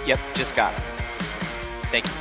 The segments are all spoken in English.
Yep, just got it. Thank you.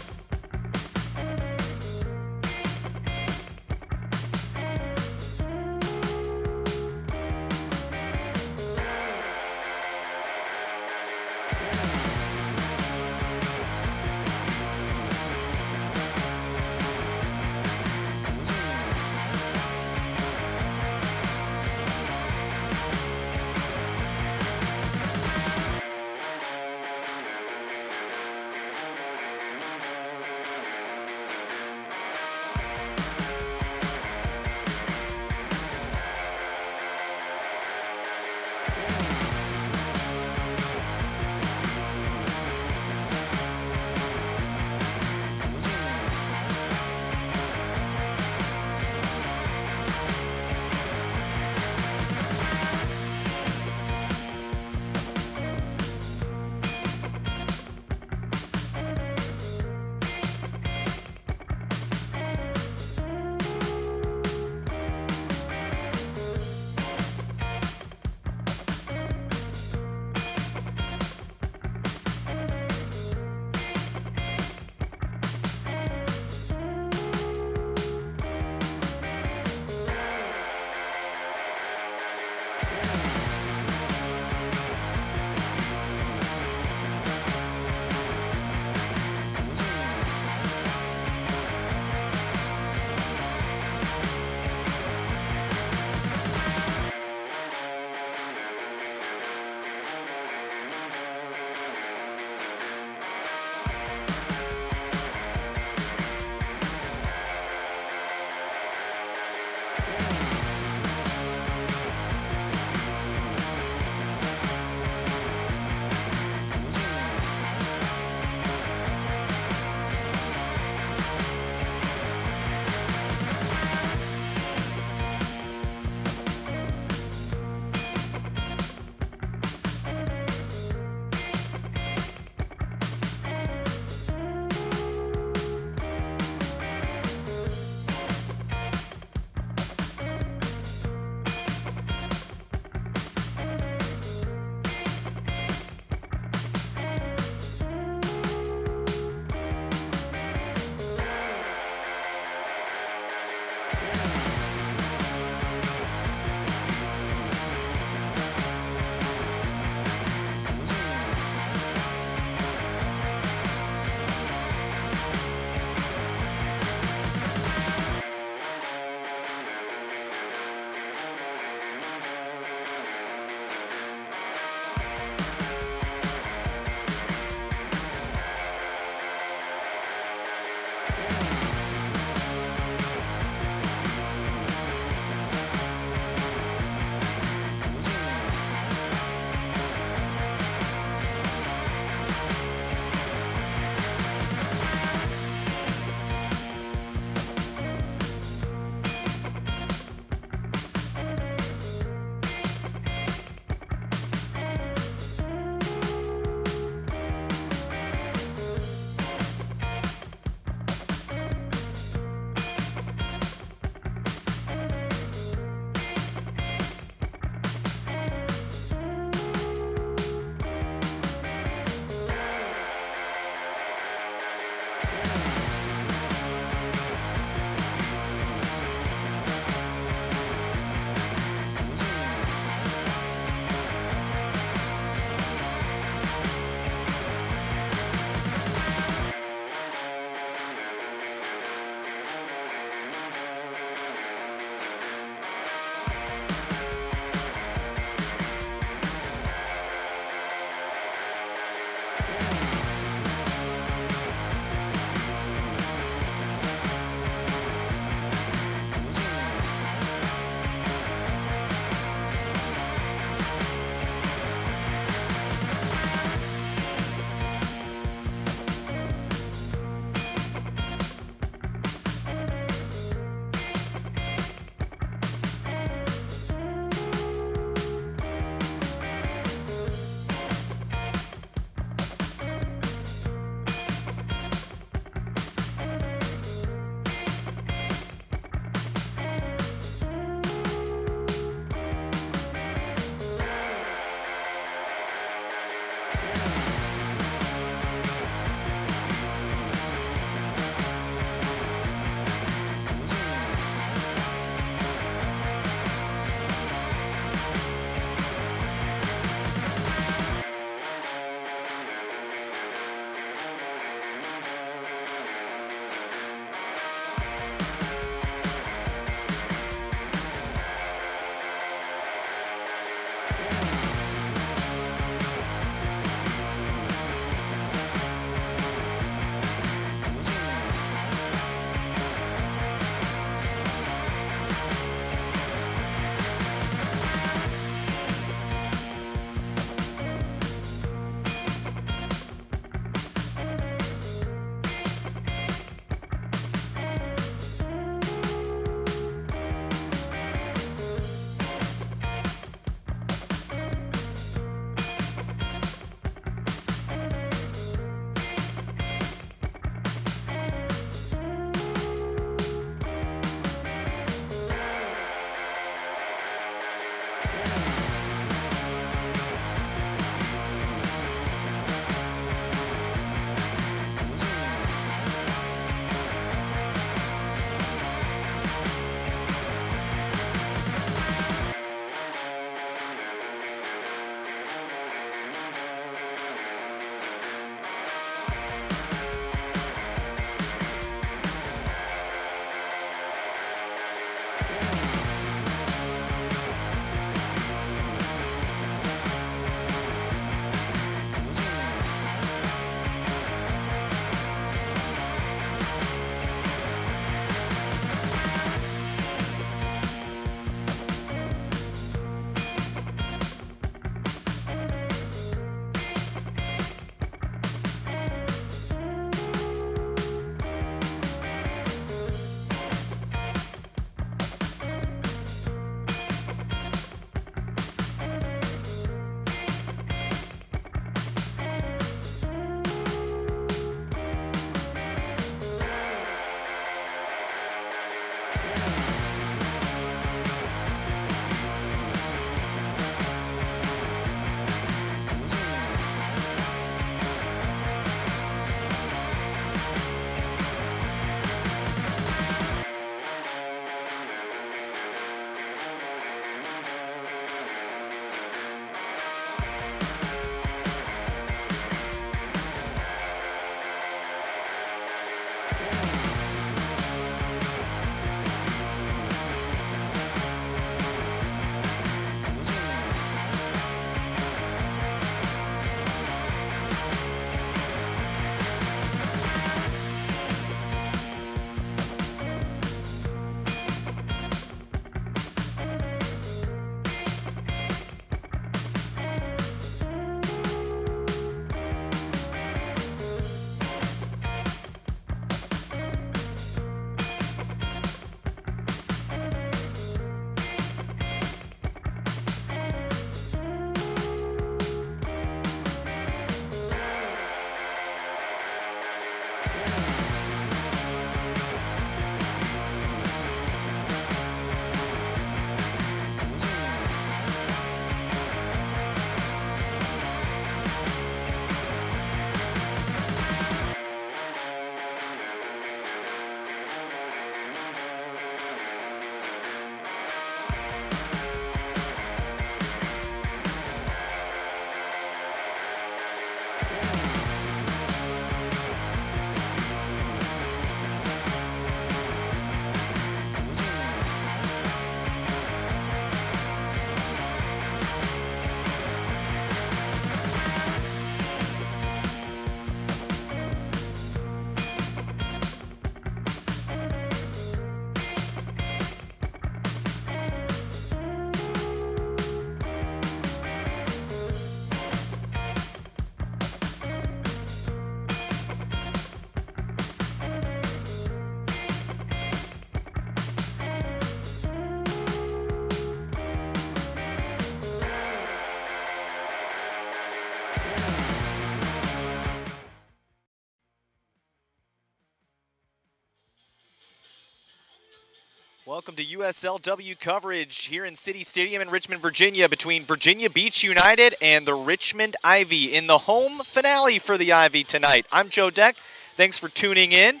Welcome to USLW coverage here in City Stadium in Richmond, Virginia, between Virginia Beach United and the Richmond Ivy in the home finale for the Ivy tonight. I'm Joe Deck. Thanks for tuning in.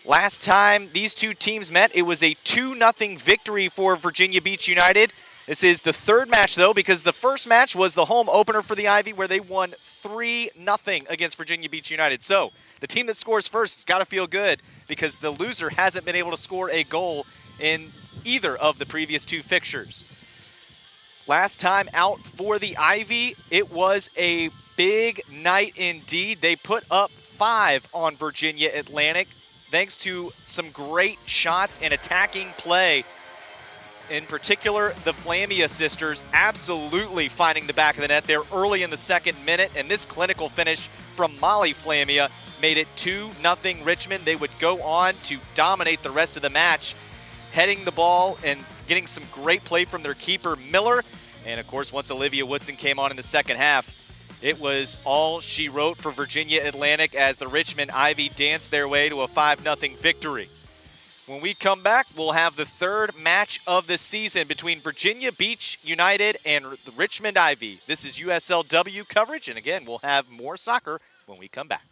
Last time these two teams met, it was a 2-0 victory for Virginia Beach United. This is the third match, though, because the first match was the home opener for the Ivy, where they won 3-0 against Virginia Beach United. So the team that scores first has got to feel good, because the loser hasn't been able to score a goal in either of the previous two fixtures. Last time out for the Ivy, it was a big night indeed. They put up 5 on Virginia Atlantic, thanks to some great shots and attacking play. In particular, the Flamia sisters absolutely finding the back of the net there early in the second minute, and this clinical finish from Molly Flamia made it 2-0 Richmond. They would go on to dominate the rest of the match, heading the ball and getting some great play from their keeper, Miller. And, of course, once Olivia Woodson came on in the second half, it was all she wrote for Virginia Atlantic as the Richmond Ivy danced their way to a 5-0 victory. When we come back, we'll have the third match of the season between Virginia Beach United and the Richmond Ivy. This is USLW coverage, and again, we'll have more soccer when we come back.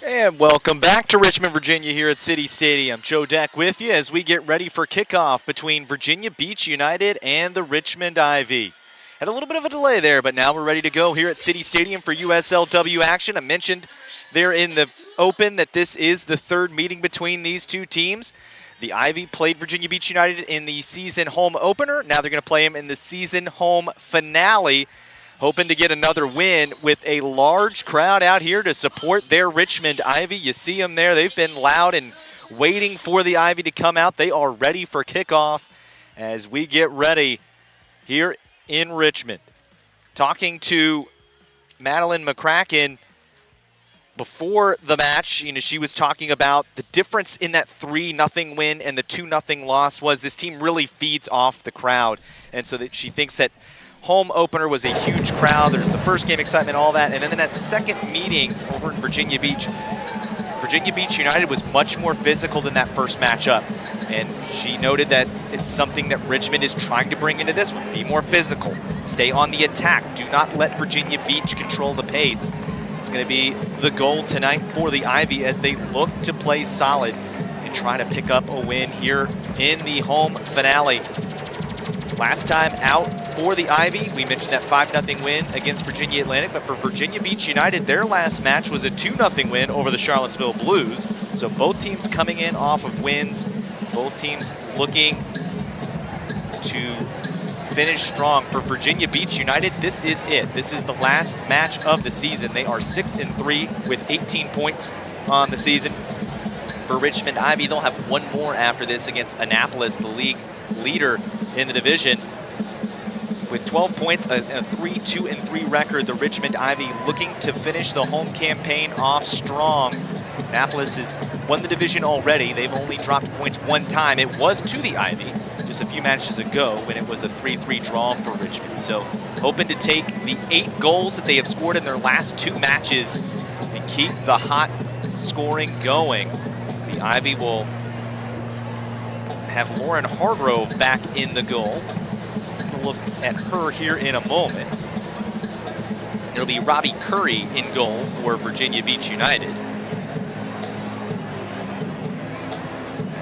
And welcome back to Richmond, Virginia here at City Stadium. Joe Deck with you as we get ready for kickoff between Virginia Beach United and the Richmond Ivy. Had a little bit of a delay there, but now we're ready to go here at City Stadium for USLW action. I mentioned there in the open that this is the third meeting between these two teams. The Ivy played Virginia Beach United in the season home opener. Now they're going to play them in the season home finale, hoping to get another win with a large crowd out here to support their Richmond Ivy. You see them there. They've been loud and waiting for the Ivy to come out. They are ready for kickoff as we get ready here in Richmond. Talking to Madeline McCracken before the match, she was talking about the difference in that 3-0 win and the 2-0 loss was this team really feeds off the crowd. And so that she thinks that home opener was a huge crowd. There's the first game excitement, all that. And then in that second meeting over in Virginia Beach United was much more physical than that first matchup. And she noted that it's something that Richmond is trying to bring into this one. Be more physical. Stay on the attack. Do not let Virginia Beach control the pace. It's going to be the goal tonight for the Ivy as they look to play solid and try to pick up a win here in the home finale. Last time out for the Ivy, we mentioned that 5-0 win against Virginia Atlantic, but for Virginia Beach United, their last match was a 2-0 win over the Charlottesville Blues. So both teams coming in off of wins, both teams looking to finish strong. For Virginia Beach United, this is it. This is the last match of the season. They are 6-3 with 18 points on the season. For Richmond Ivy, they'll have one more after this against Annapolis, the league leader in the division. With 12 points, a 3-2-3 record, the Richmond Ivy looking to finish the home campaign off strong. Annapolis has won the division already. They've only dropped points one time. It was to the Ivy just a few matches ago when it was a 3-3 draw for Richmond. So hoping to take the 8 goals that they have scored in their last 2 matches and keep the hot scoring going, as the Ivy will have Lauren Hargrove back in the goal. We'll look at her here in a moment. It'll be Robbie Curry in goal for Virginia Beach United.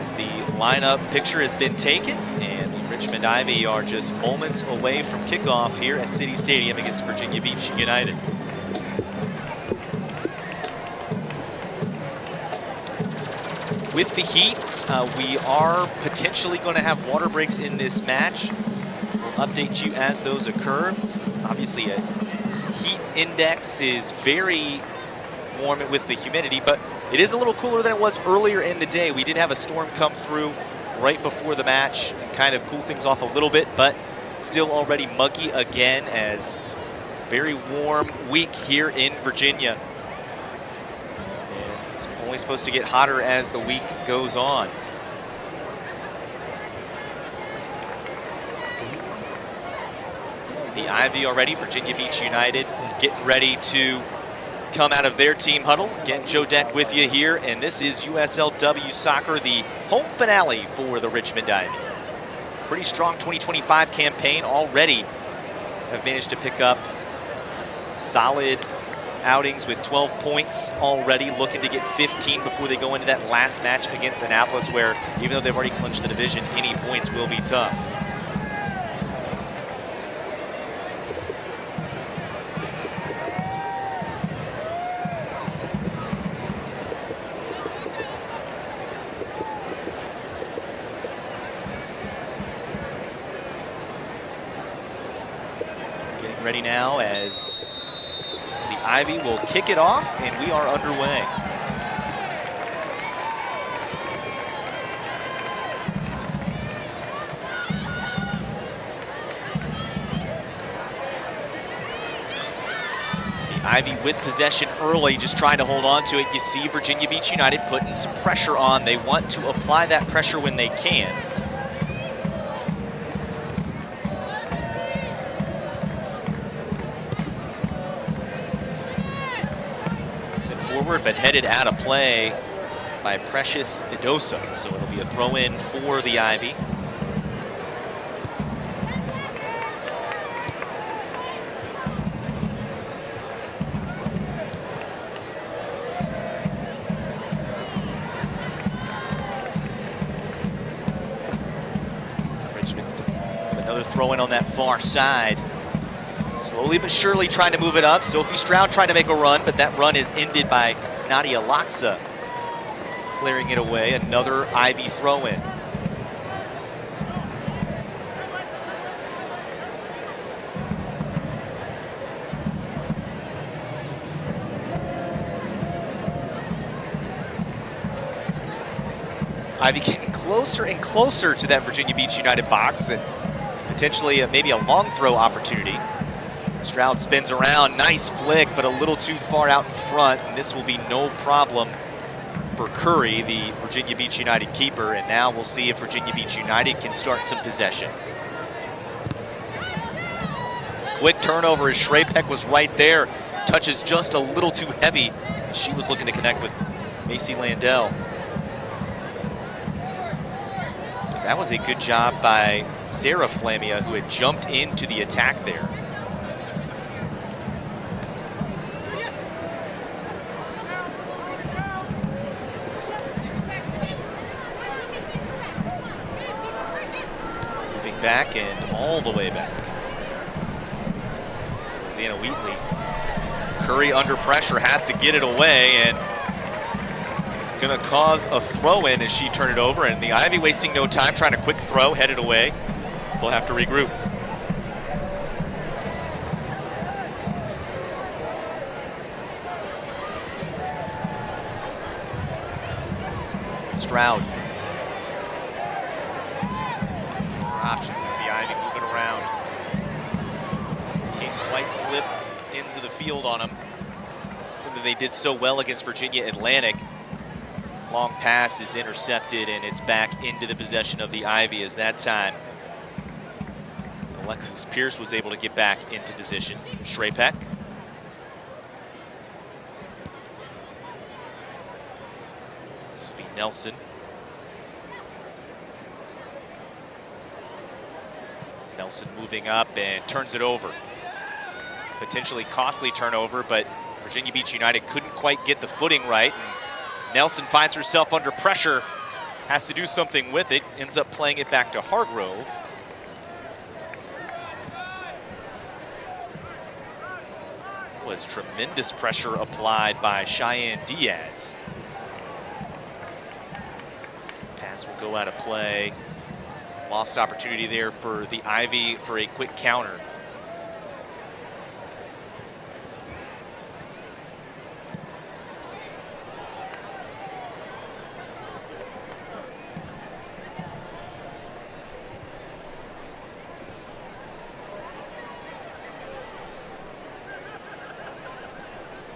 As the lineup picture has been taken, and the Richmond Ivy are just moments away from kickoff here at City Stadium against Virginia Beach United. With the heat, we are potentially going to have water breaks in this match. We'll update you as those occur. Obviously, a heat index is very warm with the humidity, but it is a little cooler than it was earlier in the day. We did have a storm come through right before the match and kind of cool things off a little bit, but still already muggy again, as very warm week here in Virginia. It's only supposed to get hotter as the week goes on. The Ivy already, Virginia Beach United, getting ready to come out of their team huddle. Again, Joe Deck with you here, and this is USLW Soccer, the home finale for the Richmond Ivy. Pretty strong 2025 campaign already. Have managed to pick up solid outings with 12 points already, looking to get 15 before they go into that last match against Annapolis, where even though they've already clinched the division, any points will be tough. Getting ready now as the Ivy will kick it off, and we are underway. The Ivy with possession early, just trying to hold on to it. You see Virginia Beach United putting some pressure on. They want to apply that pressure when they can. Forward, but headed out of play by Precious Idosa. So it'll be a throw-in for the Ivy. Richmond with another throw-in on that far side. Slowly but surely trying to move it up. Sophie Stroud trying to make a run, but that run is ended by Nadia Laksa clearing it away. Another Ivy throw-in. Ivy getting closer and closer to that Virginia Beach United box, and potentially maybe a long throw opportunity. Stroud spins around, nice flick, but a little too far out in front, and this will be no problem for Curry, the Virginia Beach United keeper, and now we'll see if Virginia Beach United can start some possession. Quick turnover as Shrapek was right there, touches just a little too heavy. She was looking to connect with Macy Landell. That was a good job by Sarah Flamia, who had jumped into the attack there. back and all the way back. Rosanna Wheatley. Curry under pressure, has to get it away, and gonna cause a throw-in as she turned it over, and the Ivy wasting no time, trying a quick throw, headed away. They'll have to regroup. Stroud. For options as the Ivy moving around. Can't quite flip ends of the field on them. Something they did so well against Virginia Atlantic. Long pass is intercepted, and it's back into the possession of the Ivy as that time Alexis Pierce was able to get back into position. Shrapek. This will be Nelson. Nelson moving up and turns it over. Potentially costly turnover, but Virginia Beach United couldn't quite get the footing right. And Nelson finds herself under pressure, has to do something with it, ends up playing it back to Hargrove. Was tremendous pressure applied by Cheyenne Diaz. Pass will go out of play. Lost opportunity there for the Ivy for a quick counter.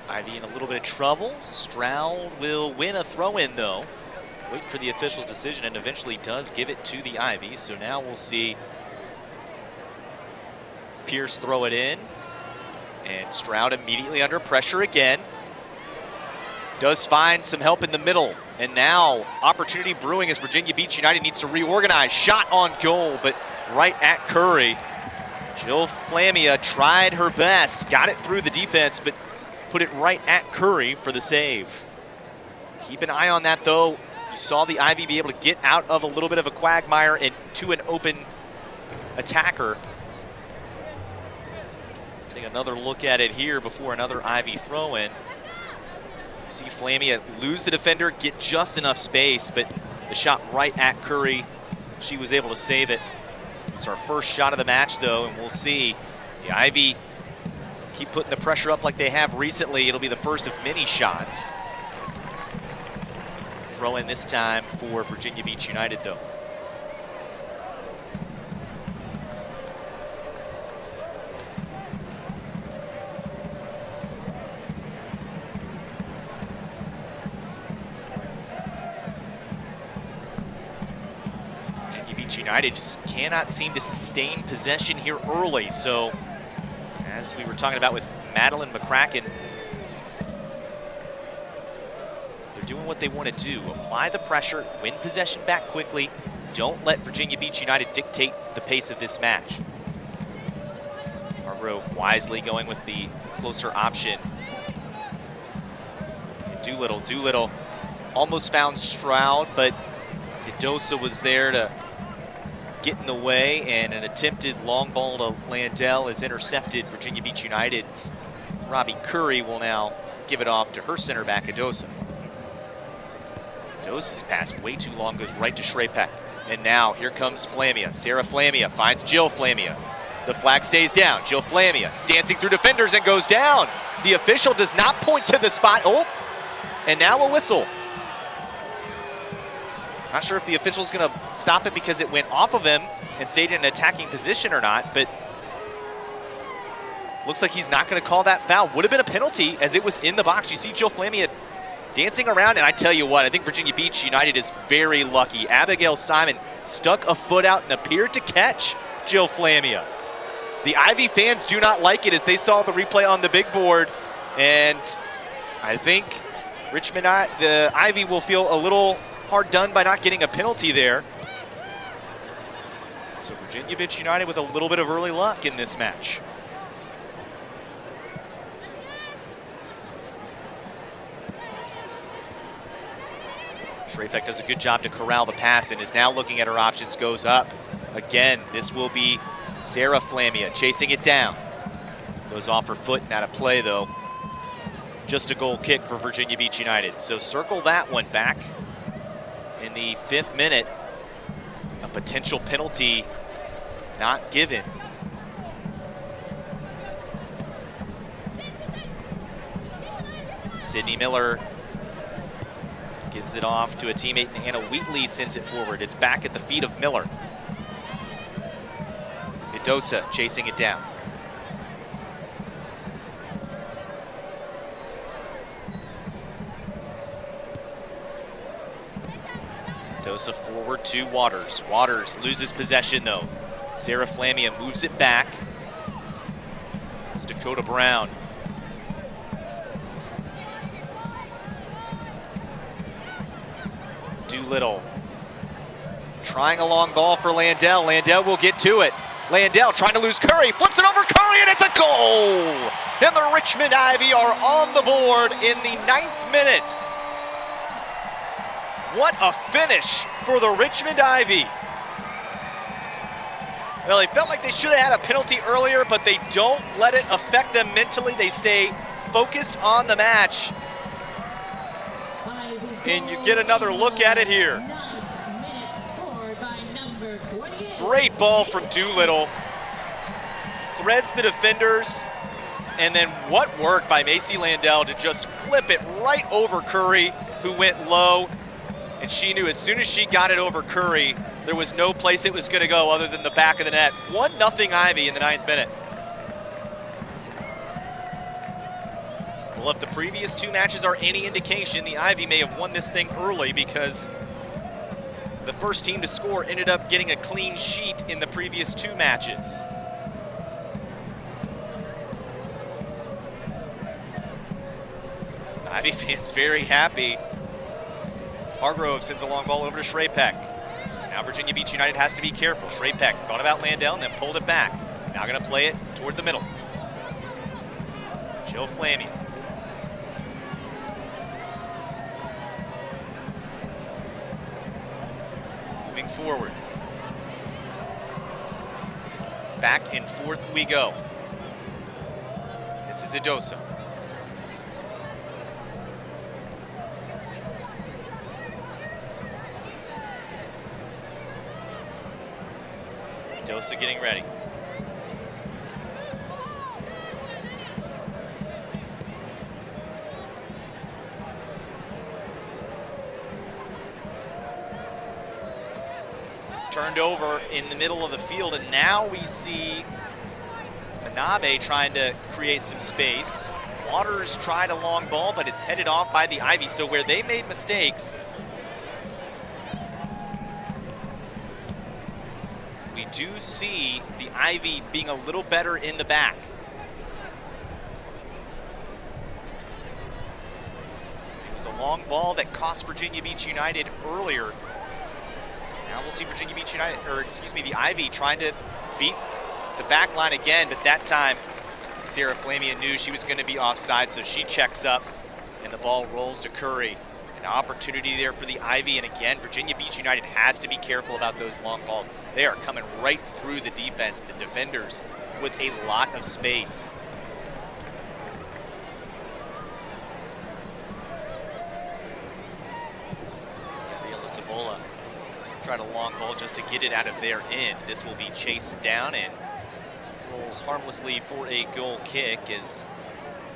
Ivy in a little bit of trouble. Stroud will win a throw-in though. Waiting for the official's decision, and eventually does give it to the Ivy. So now we'll see Pierce throw it in. And Stroud immediately under pressure again. Does find some help in the middle. And now opportunity brewing as Virginia Beach United needs to reorganize. Shot on goal, but right at Curry. Jill Flamia tried her best. Got it through the defense, but put it right at Curry for the save. Keep an eye on that though. You saw the Ivy be able to get out of a little bit of a quagmire and to an open attacker. Take another look at it here before another Ivy throw-in. See Flamia lose the defender, get just enough space, but the shot right at Curry, she was able to save it. It's our first shot of the match though, and we'll see the Ivy keep putting the pressure up like they have recently. It'll be the first of many shots. Throw in this time for Virginia Beach United though. Virginia Beach United just cannot seem to sustain possession here early. So as we were talking about with Madeline McCracken, they're doing what they want to do. Apply the pressure, win possession back quickly. Don't let Virginia Beach United dictate the pace of this match. Hargrove wisely going with the closer option. And Doolittle almost found Stroud, but Idosa was there to get in the way, and an attempted long ball to Landell is intercepted. Virginia Beach United's Robbie Curry will now give it off to her center back, Idosa. Idosa's pass way too long, goes right to Shrapek. And now here comes Flamia. Sarah Flamia finds Jill Flamia. The flag stays down. Jill Flamia dancing through defenders and goes down. The official does not point to the spot. Oh, and now a whistle. Not sure if the official's going to stop it because it went off of him and stayed in an attacking position or not, but looks like he's not going to call that foul. Would have been a penalty as it was in the box. You see Jill Flamia dancing around, and I tell you what, I think Virginia Beach United is very lucky. Abigail Simon stuck a foot out and appeared to catch Jill Flamia. The Ivy fans do not like it as they saw the replay on the big board, and I think Richmond, the Ivy will feel a little hard done by not getting a penalty there. So Virginia Beach United with a little bit of early luck in this match. Shrapek does a good job to corral the pass and is now looking at her options, goes up. Again, this will be Sarah Flamia chasing it down. Goes off her foot and out of play, though. Just a goal kick for Virginia Beach United. So circle that one back in the 5th minute. A potential penalty not given. Sydney Miller gives it off to a teammate, and Anna Wheatley sends it forward. It's back at the feet of Miller. Idosa chasing it down. Idosa forward to Waters. Waters loses possession though. Sarah Flamia moves it back. It's Dakota Brown. Doolittle trying a long ball for Landell. Landell will get to it. Landell trying to lose Curry, flips it over Curry, and it's a goal! And the Richmond Ivy are on the board in the 9th minute. What a finish for the Richmond Ivy. Well, they felt like they should have had a penalty earlier, but they don't let it affect them mentally. They stay focused on the match. And you get another look at it here. Great ball from Doolittle. Threads the defenders. And then what work by Macy Landell to just flip it right over Curry, who went low. And she knew as soon as she got it over Curry, there was no place it was going to go other than the back of the net. 1-0 Ivy in the 9th minute. Well, if the previous 2 matches are any indication, the Ivy may have won this thing early because the first team to score ended up getting a clean sheet in the previous 2 matches. Ivy fans very happy. Hargrove sends a long ball over to Shrapek. Now Virginia Beach United has to be careful. Shrapek thought about Landell and then pulled it back. Now going to play it toward the middle. Jill Flammy. Moving forward. Back and forth we go. This is Idosa. Idosa getting ready. Turned over in the middle of the field, and now we see it's Manabe trying to create some space. Waters tried a long ball, but it's headed off by the Ivy. So where they made mistakes, we do see the Ivy being a little better in the back. It was a long ball that cost Virginia Beach United earlier. Now we'll see Virginia Beach United, or excuse me, the Ivy trying to beat the back line again, but that time Sarah Flamia knew she was going to be offside, so she checks up and the ball rolls to Curry. An opportunity there for the Ivy, and again, Virginia Beach United has to be careful about those long balls. They are coming right through the defense, the defenders, with a lot of space. Gabriela Cibola tried a long ball just to get it out of their end. This will be chased down and rolls harmlessly for a goal kick, as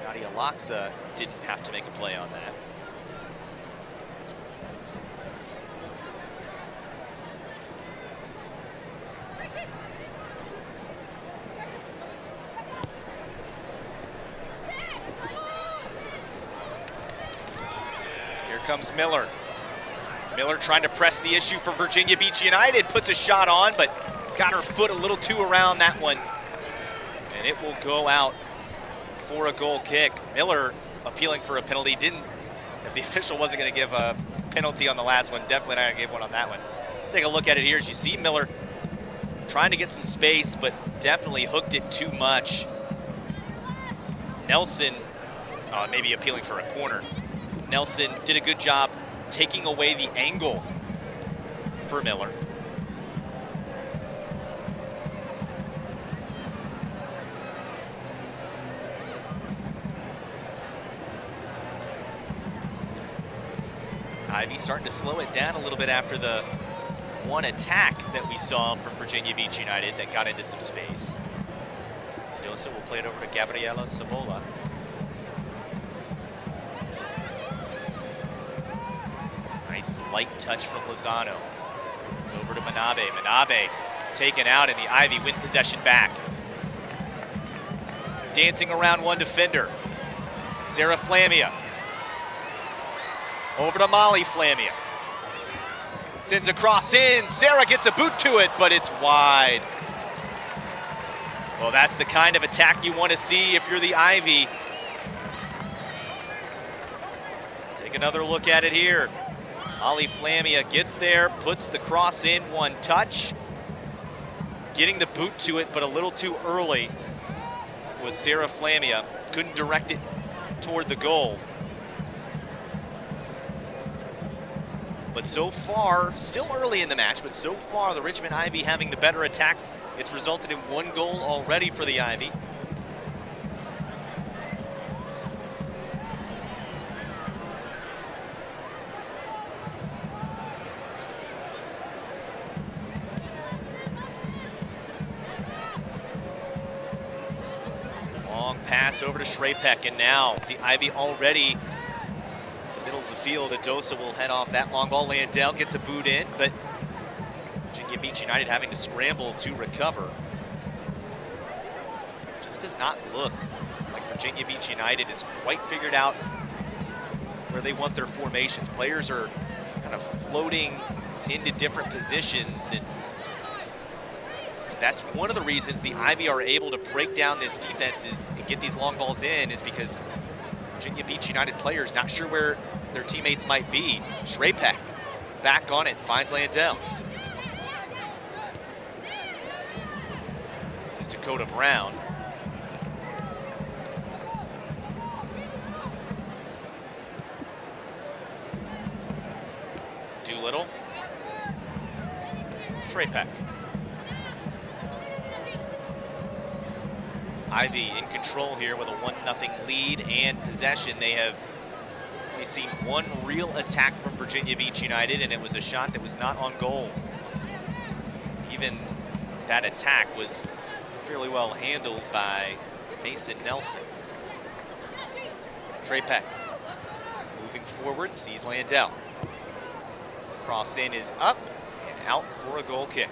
Nadia Laksa didn't have to make a play on that. Here comes Miller. Miller trying to press the issue for Virginia Beach United, puts a shot on, but got her foot a little too around that one. And it will go out for a goal kick. Miller appealing for a penalty. If the official wasn't going to give a penalty on the last one, definitely not going to give one on that one. Take a look at it here as you see Miller trying to get some space, but definitely hooked it too much. Nelson maybe appealing for a corner. Nelson did a good job taking away the angle for Miller. Ivy starting to slow it down a little bit after the one attack that we saw from Virginia Beach United that got into some space. Dosa will play it over to Gabriela Sabola. Nice light touch from Lozano. It's over to Manabe. Manabe taken out, and the Ivy win possession back. Dancing around one defender. Sarah Flamia. Over to Molly Flamia. Sends a cross in. Sarah gets a boot to it, but it's wide. Well, that's the kind of attack you want to see if you're the Ivy. Take another look at it here. Molly Flamia gets there, puts the cross in, one touch. Getting the boot to it, but a little too early was Sarah Flamia. Couldn't direct it toward the goal. But so far, still early in the match, but so far the Richmond Ivy having the better attacks. It's resulted in one goal already for the Ivy. Long pass over to Shrapek, and now the Ivy already middle of the field. Adosa will head off that long ball. Landell gets a boot in, but Virginia Beach United having to scramble to recover. Just does not look like Virginia Beach United has quite figured out where they want their formations. Players are kind of floating into different positions, and that's one of the reasons the Ivy are able to break down this defense and get these long balls in, is because Virginia Beach United players not sure where their teammates might be. Shrapek back on it, finds Landell. This is Dakota Brown. Doolittle. Shrapek. Ivy in control here with a 1-0 lead and possession. They've seen one real attack from Virginia Beach United, and it was a shot that was not on goal. Even that attack was fairly well handled by Mason Nelson. Shrapek moving forward, sees Landell. Cross in is up and out for a goal kick.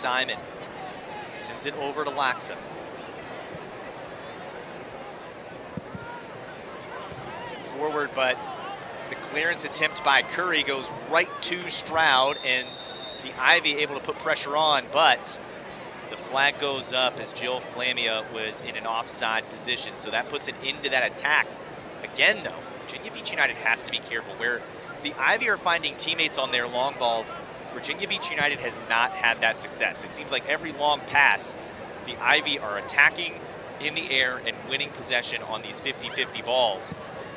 Simon sends it over to Laxa. Sent forward, but the clearance attempt by Curry goes right to Stroud, and the Ivy able to put pressure on, but the flag goes up as Jill Flamia was in an offside position. So that puts it into that attack. Again, though, Virginia Beach United has to be careful. Where the Ivy are finding teammates on their long balls, Virginia Beach United has not had that success. It seems like every long pass, the Ivy are attacking in the air and winning possession on these 50-50 balls,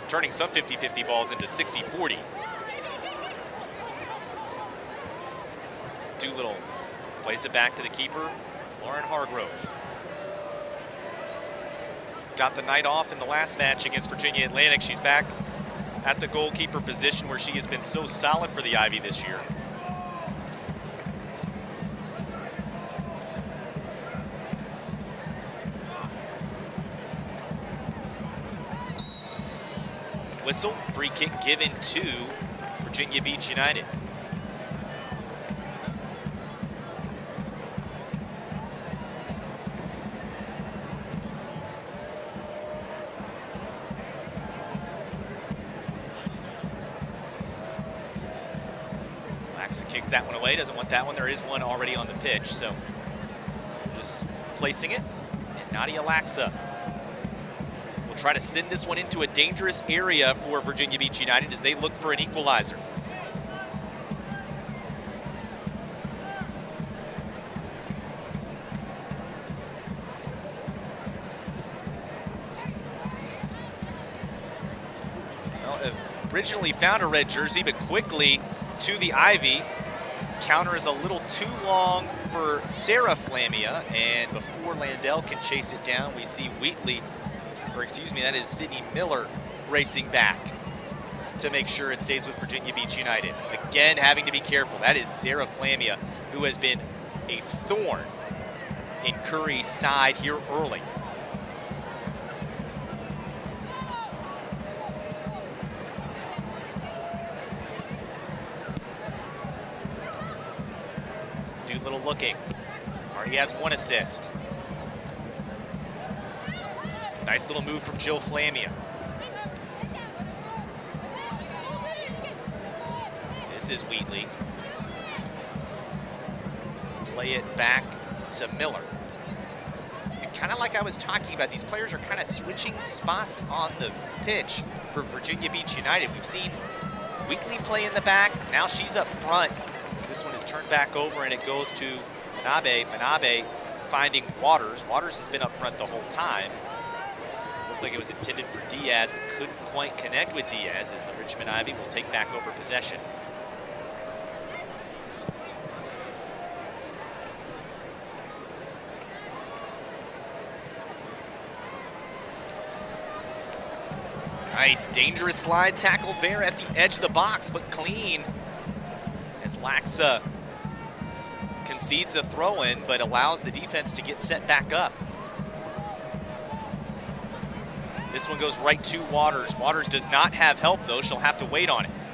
turning some 50-50 balls into 60-40. Doolittle plays it back to the keeper, Lauren Hargrove. Got the night off in the last match against Virginia Atlantic. She's back at the goalkeeper position where she has been so solid for the Ivy this year. Whistle, free kick given to Virginia Beach United. Laxa kicks that one away, doesn't want that one. There is one already on the pitch, so just placing it. And Nadia Laxa try to send this one into a dangerous area for Virginia Beach United as they look for an equalizer. originally found a red jersey, but quickly to the Ivy. Counter is a little too long for Sarah Flamia, and before Landell can chase it down, we see Wheatley, or excuse me, that is Sydney Miller racing back to make sure it stays with Virginia Beach United. Again, having to be careful. That is Sarah Flamia, who has been a thorn in Curry's side here early. Doolittle looking. Already has 1 assist. Nice little move from Jill Flamia. This is Wheatley. Play it back to Miller. And kind of like I was talking about, these players are kind of switching spots on the pitch for Virginia Beach United. We've seen Wheatley play in the back. Now she's up front. As this one is turned back over and it goes to Manabe. Manabe finding Waters. Waters has been up front the whole time. Looked like it was intended for Diaz, but couldn't quite connect with Diaz as the Richmond Ivy will take back over possession. Nice, dangerous slide tackle there at the edge of the box, but clean as Laxa concedes a throw-in, but allows the defense to get set back up. This one goes right to Waters. Waters does not have help, though. She'll have to wait on it.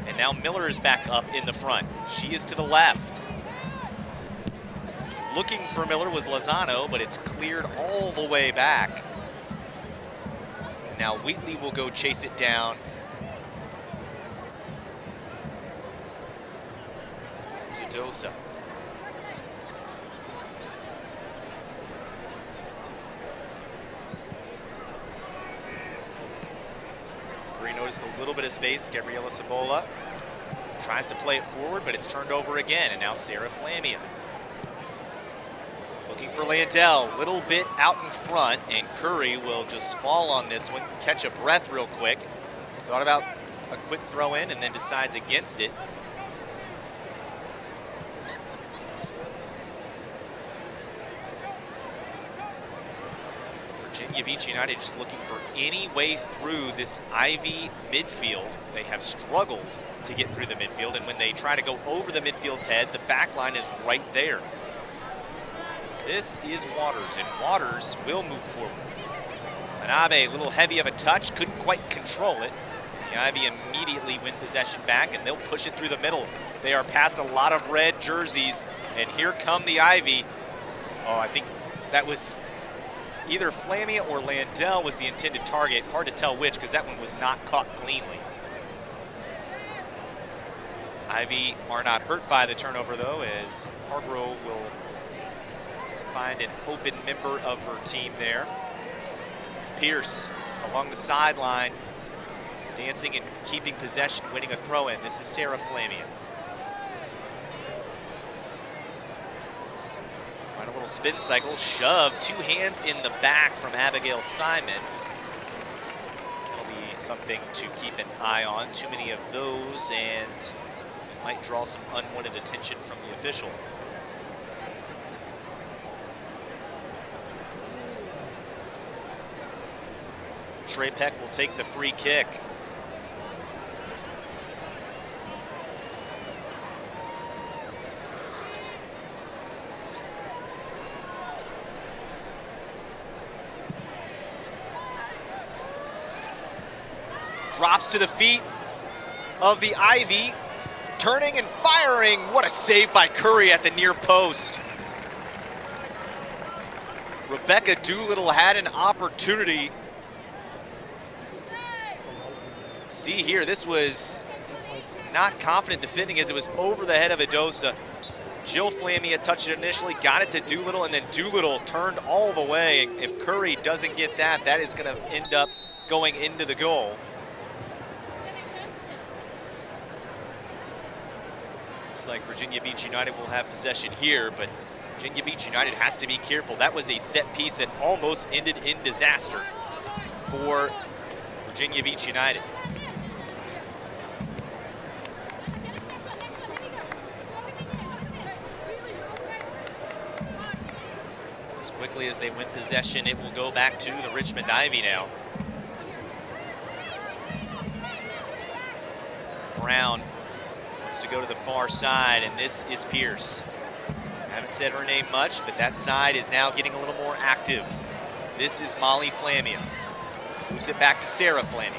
And now Miller is back up in the front. She is to the left. Looking for Miller was Lozano, but it's cleared all the way back. And now Wheatley will go chase it down. Zudosa. Curry noticed a little bit of space. Gabriela Cibola tries to play it forward, but it's turned over again. And now Sarah Flamia. Looking for Landell, little bit out in front, and Curry will just fall on this one, catch a breath real quick. Thought about a quick throw in and then decides against it. Virginia Beach United just looking for any way through this Ivy midfield. They have struggled to get through the midfield, and when they try to go over the midfield's head, the back line is right there. This is Waters, and Waters will move forward. Manabe, a little heavy of a touch, couldn't quite control it. The Ivy immediately win possession back, and they'll push it through the middle. They are past a lot of red jerseys, and here come the Ivy. Oh, I think that was either Flamia or Landell was the intended target. Hard to tell which, because that one was not caught cleanly. Ivy are not hurt by the turnover, though, as Hargrove will find an open member of her team there. Pierce along the sideline, dancing and keeping possession, winning a throw-in. This is Sarah Flamia. Trying a little spin cycle, shove, 2 hands in the back from Abigail Simon. That'll be something to keep an eye on. Too many of those, and it might draw some unwanted attention from the official. Trey Peck will take the free kick. Drops to the feet of the Ivy, turning and firing. What a save by Curry at the near post. Rebecca Doolittle had an opportunity. See here, this was not confident defending as it was over the head of Edosa. Jill Flamia touched it initially, got it to Doolittle, and then Doolittle turned all the way. If Curry doesn't get that, that is going to end up going into the goal. Looks like Virginia Beach United will have possession here, but Virginia Beach United has to be careful. That was a set piece that almost ended in disaster for Virginia Beach United. As quickly as they win possession, it will go back to the Richmond Ivy now. Brown wants to go to the far side, and this is Pierce. I haven't said her name much, but that side is now getting a little more active. This is Molly Flamia. Moves it back to Sarah Flamia.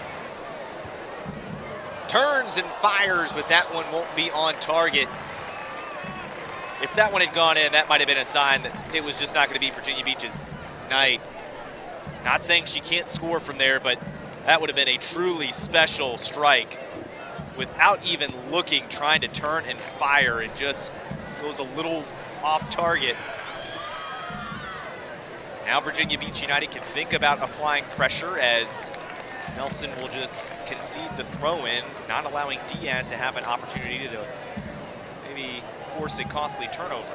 Turns and fires, but that one won't be on target. If that one had gone in, that might have been a sign that it was just not going to be Virginia Beach's night. Not saying she can't score from there, but that would have been a truly special strike. Without even looking, trying to turn and fire, and just goes a little off target. Now Virginia Beach United can think about applying pressure, as Nelson will just concede the throw in, not allowing Diaz to have an opportunity to maybe force a costly turnover.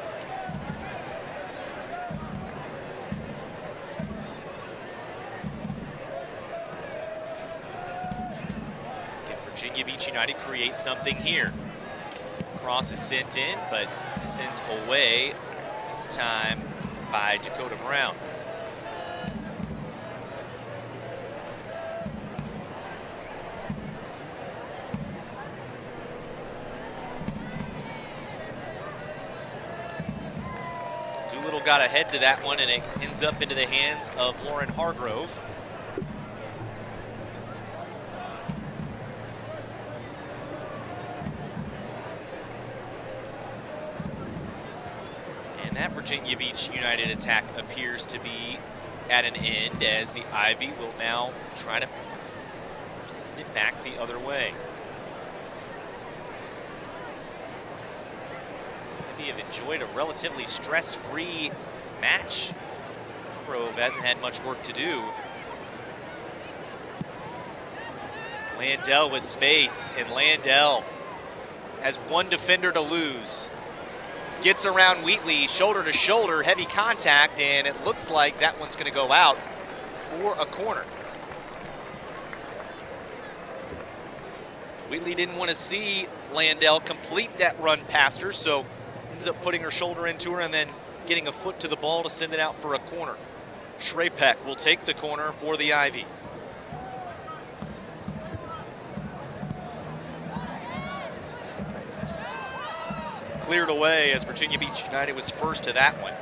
Can Virginia Beach United create something here? Cross is sent in, but sent away this time by Dakota Brown. Doolittle got ahead to that one, and it ends up into the hands of Lauren Hargrove. And that Virginia Beach United attack appears to be at an end, as the Ivy will now try to send it back the other way. Ivy have enjoyed a relatively stress-free match. Grove hasn't had much work to do. Landell with space, and Landell has one defender to lose. Gets around Wheatley, shoulder to shoulder, heavy contact, and it looks like that one's going to go out for a corner. Wheatley didn't want to see Landell complete that run past her, so ends up putting her shoulder into her and then getting a foot to the ball to send it out for a corner. Schrapek will take the corner for the Ivy. Cleared away, as Virginia Beach United was first to that one.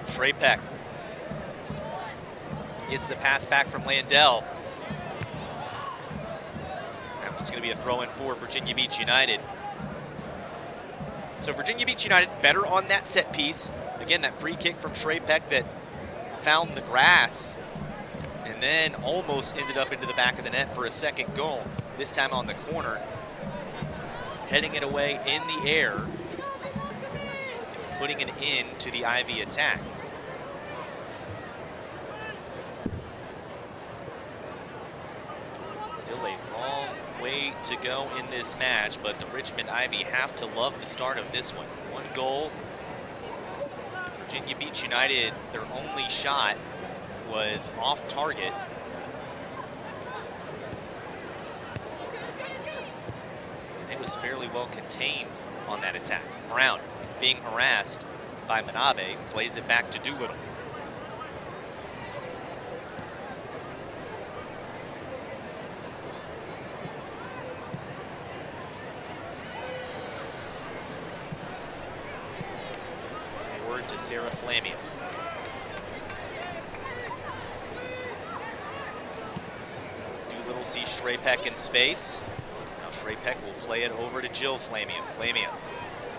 Schrapek gets the pass back from Landell. That one's going to be a throw-in for Virginia Beach United. So Virginia Beach United better on that set piece. Again, that free kick from Schrapek that found the grass and then almost ended up into the back of the net for a second goal. This time on the corner, heading it away in the air, and putting an end to the Ivy attack. Still a long way to go in this match, but the Richmond Ivy have to love the start of this one. One goal. Virginia Beach United, their only shot was off target. And it was fairly well contained on that attack. Brown being harassed by Manabe, plays it back to Doolittle. To Sarah Flamia. Doolittle sees Schrapek in space. Now Schrapek will play it over to Jill Flamia. Flamia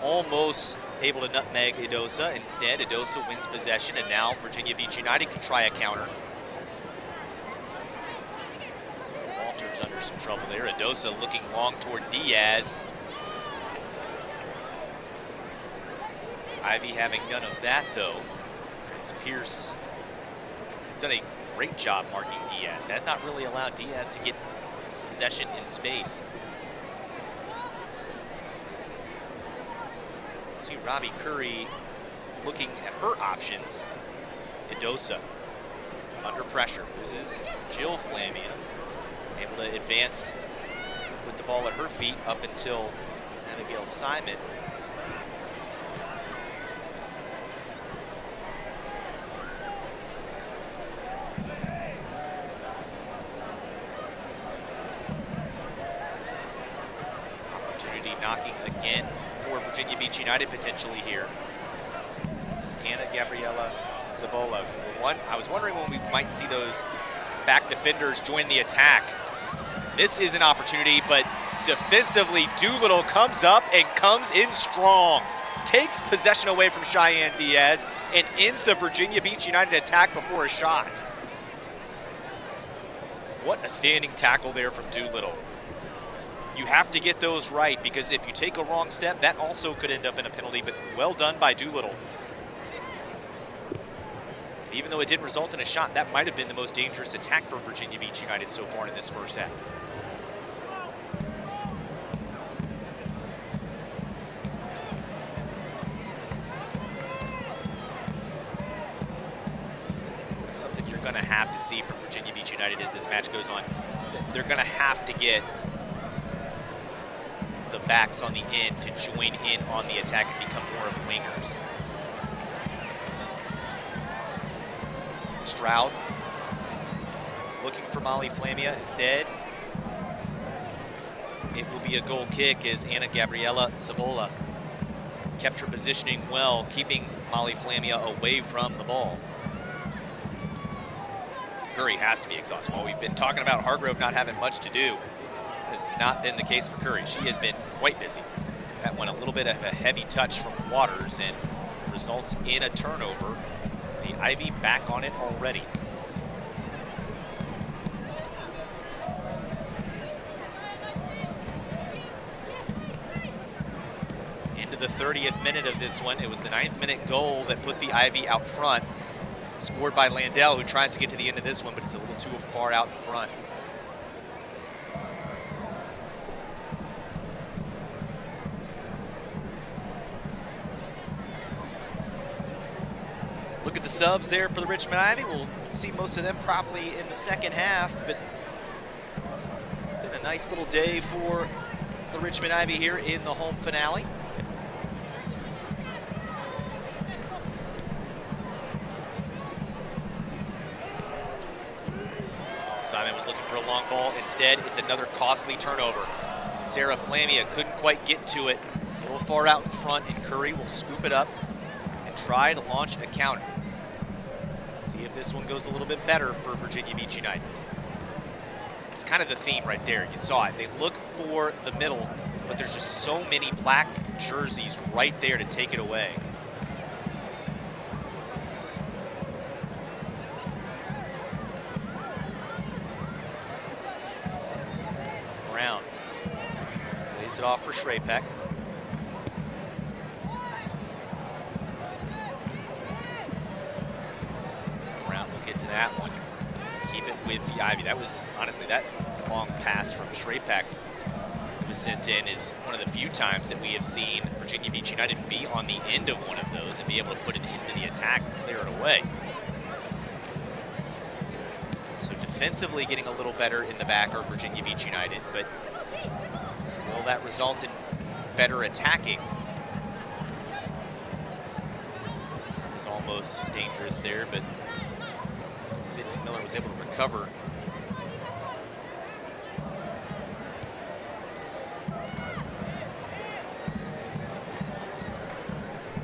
almost able to nutmeg Edosa. Instead, Edosa wins possession, and now Virginia Beach United can try a counter. So Walter's under some trouble there. Edosa looking long toward Diaz. Ivy having none of that, though, as Pierce has done a great job marking Diaz. Has not really allowed Diaz to get possession in space. See Robbie Curry looking at her options. Edosa under pressure, loses Jill Flamia. able to advance with the ball at her feet up until Abigail Simon. Opportunity knocking again for Virginia Beach United potentially here. This is Anna Gabriela Zabola. I was wondering when we might see those back defenders join the attack. This is an opportunity, but defensively, Doolittle comes up and comes in strong. Takes possession away from Cheyenne Diaz and ends the Virginia Beach United attack before a shot. What a standing tackle there from Doolittle. You have to get those right, because if you take a wrong step, that also could end up in a penalty, but well done by Doolittle. Even though it didn't result in a shot, that might have been the most dangerous attack for Virginia Beach United so far in this first half. That's something you're going to have to see from Virginia Beach United as this match goes on. They're going to have to get the backs on the end to join in on the attack and become more of wingers. Stroud was looking for Molly Flamia instead. It will be a goal kick as Anna Gabriela Zabola kept her positioning well, keeping Molly Flamia away from the ball. Curry has to be exhausted. While we've been talking about Hargrove not having much to do, has not been the case for Curry. She has been quite busy. That one a little bit of a heavy touch from Waters and results in a turnover. The Ivy back on it already. Into the 30th minute of this one. It was the 9th minute goal that put the Ivy out front. Scored by Landell, who tries to get to the end of this one, but it's a little too far out in front. Look at the subs there for the Richmond Ivy. We'll see most of them probably in the second half, but been a nice little day for the Richmond Ivy here in the home finale. Simon was looking for a long ball. Instead, it's another costly turnover. Sarah Flamia couldn't quite get to it. A little far out in front, and Curry will scoop it up and try to launch a counter. See if this one goes a little bit better for Virginia Beach United. It's kind of the theme right there. You saw it. They look for the middle, but there's just so many black jerseys right there to take it away. Brown lays it off for Schrapek. Brown will get to that one. Keep it with the Ivy. That was, honestly, that long pass from Schrapek that was sent in is one of the few times that we have seen Virginia Beach United be on the end of one of those and be able to put it into the attack and clear it away. So defensively getting a little better in the back are Virginia Beach United, but will that result in better attacking? It was almost dangerous there, but Sydney Miller was able to recover.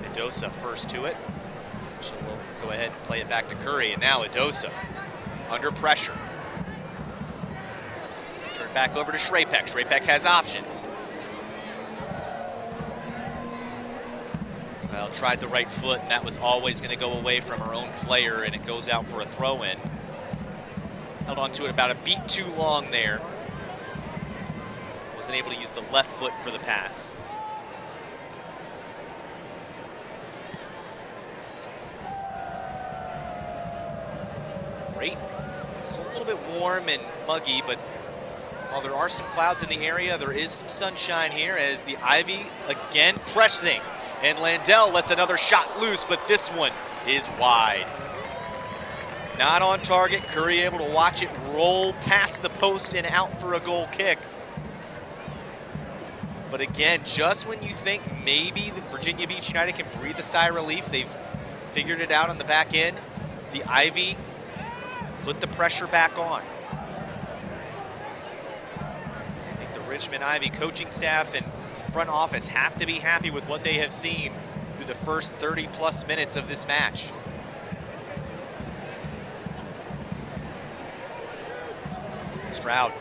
Edosa first to it. She'll go ahead and play it back to Curry, and now Edosa under pressure. Turn back over to Schrapek. Schrapek has options. Well, tried the right foot, and that was always going to go away from her own player, and it goes out for a throw-in. Held on to it about a beat too long there. Wasn't able to use the left foot for the pass. Great. It's a little bit warm and muggy, but while there are some clouds in the area, there is some sunshine here as the Ivy again pressing. And Landell lets another shot loose, but this one is wide. Not on target. Curry able to watch it roll past the post and out for a goal kick. But again, just when you think maybe the Virginia Beach United can breathe a sigh of relief, they've figured it out on the back end. The Ivy put the pressure back on. I think the Richmond Ivy coaching staff and front office have to be happy with what they have seen through the first 30-plus minutes of this match. Stroud.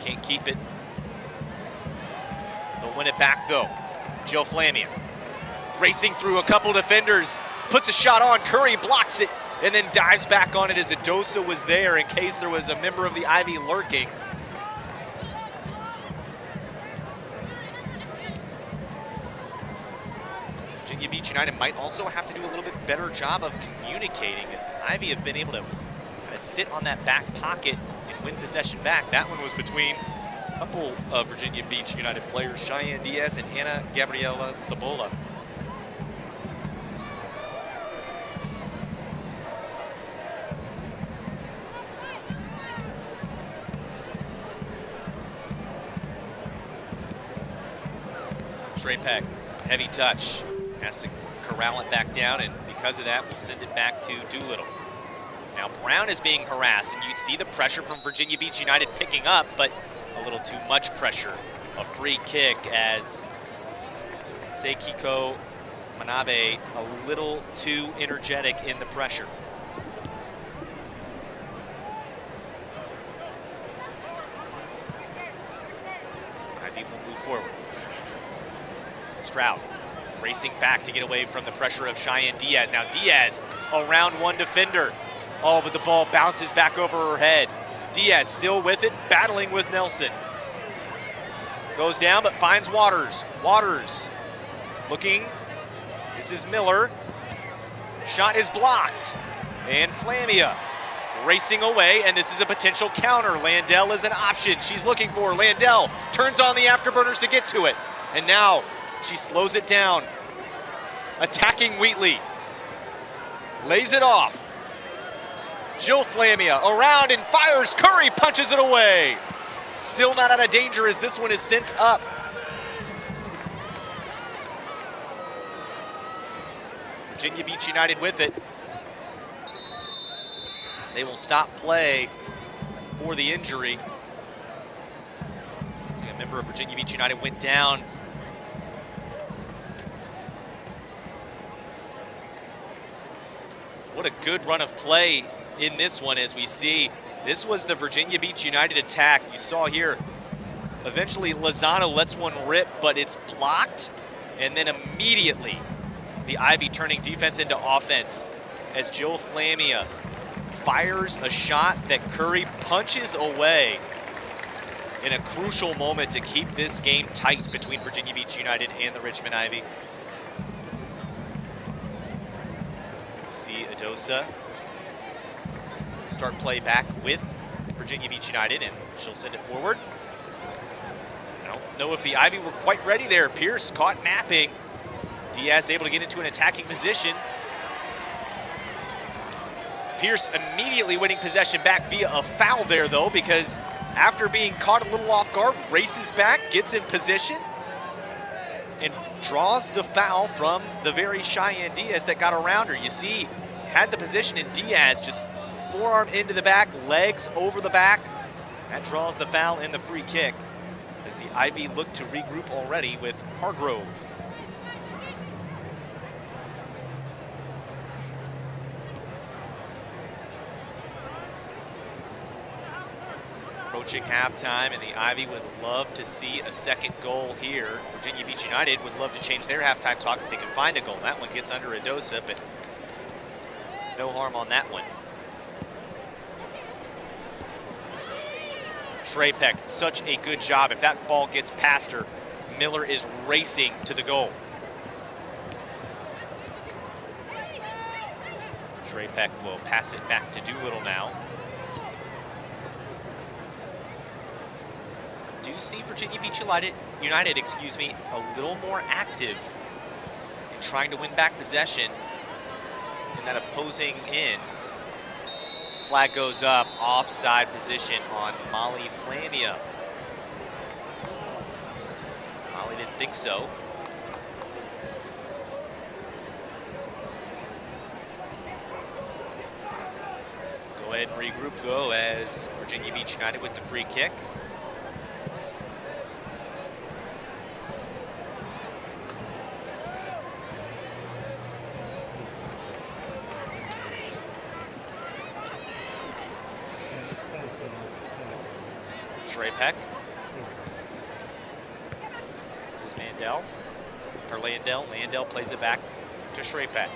Can't keep it. They'll win it back though. Joe Flamia racing through a couple defenders, puts a shot on, Curry blocks it, and then dives back on it as Adosa was there in case there was a member of the Ivy lurking. Virginia Beach United might also have to do a little bit better job of communicating, as the Ivy have been able to kind of sit on that back pocket and win possession back. That one was between a couple of Virginia Beach United players, Cheyenne Diaz and Anna Gabriela Sabola. Shrapek, heavy touch, has to corral it back down, and because of that, we'll send it back to Doolittle. Now Brown is being harassed, and you see the pressure from Virginia Beach United picking up, but a little too much pressure. A free kick as Seikiko Manabe a little too energetic in the pressure. Ivy will move forward. Stroud racing back to get away from the pressure of Cheyenne Diaz. Now Diaz around one defender. Oh, but the ball bounces back over her head. Diaz still with it, battling with Nelson. Goes down, but finds Waters. Waters looking. This is Miller. Shot is blocked. And Flamia racing away, and this is a potential counter. Landell is an option. She's looking for Landell. Turns on the afterburners to get to it. And now she slows it down. Attacking Wheatley. Lays it off. Joe Flamia around and fires. Curry punches it away. Still not out of danger as this one is sent up. Virginia Beach United with it. They will stop play for the injury. I think a member of Virginia Beach United went down. What a good run of play in this one, as we see. This was the Virginia Beach United attack. You saw here, eventually Lozano lets one rip, but it's blocked. And then immediately, the Ivy turning defense into offense as Joe Flamia fires a shot that Curry punches away in a crucial moment to keep this game tight between Virginia Beach United and the Richmond Ivy. We'll see Adosa start play back with Virginia Beach United, and she'll send it forward. I don't know if the Ivy were quite ready there. Pierce caught napping. Diaz able to get into an attacking position. Pierce immediately winning possession back via a foul there, though, because after being caught a little off guard, races back, gets in position, and draws the foul from the very Cheyenne Diaz that got around her. You see, had the position, and Diaz just forearm into the back, legs over the back. That draws the foul and the free kick as the Ivy look to regroup already with Hargrove. Approaching halftime, and the Ivy would love to see a second goal here. Virginia Beach United would love to change their halftime talk if they can find a goal. That one gets under Adosa, but no harm on that one. Shrapek, such a good job. If that ball gets past her, Miller is racing to the goal. Shrapek will pass it back to Doolittle now. Do see Virginia Beach United, a little more active trying to win back possession in that opposing end. Flag goes up, offside position on Molly Flamia. Molly didn't think so. Go ahead and regroup though as Virginia Beach United with the free kick. Shrapek. This is Mandel, or Landell. Landell plays it back to Shrapek.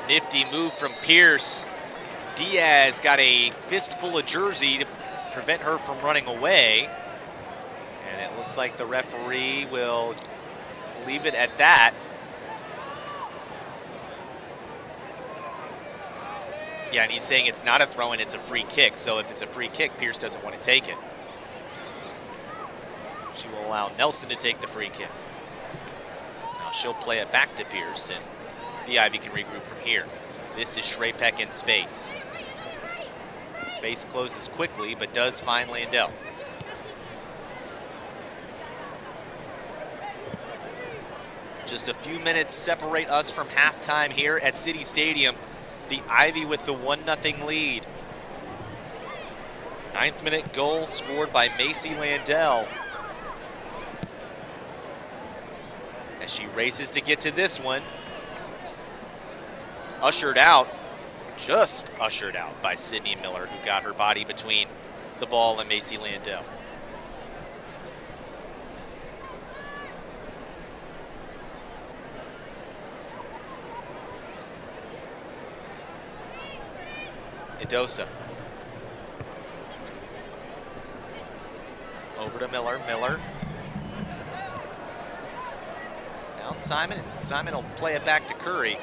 Nifty move from Pierce. Diaz got a fistful of jersey to prevent her from running away. And it looks like the referee will leave it at that. Yeah, and he's saying it's not a throw-in, it's a free kick. So if it's a free kick, Pierce doesn't want to take it. She will allow Nelson to take the free kick. Now she'll play it back to Pierce, and the Ivy can regroup from here. This is Shrapek in space. Space closes quickly, but does find Landell. Just a few minutes separate us from halftime here at City Stadium. The Ivy with the 1-0 lead. 9th minute goal scored by Macy Landell. As she races to get to this one. It's ushered out, just ushered out by Sydney Miller, who got her body between the ball and Macy Landell. Idosa. Over to Miller. Miller. Found Simon. Simon will play it back to Curry.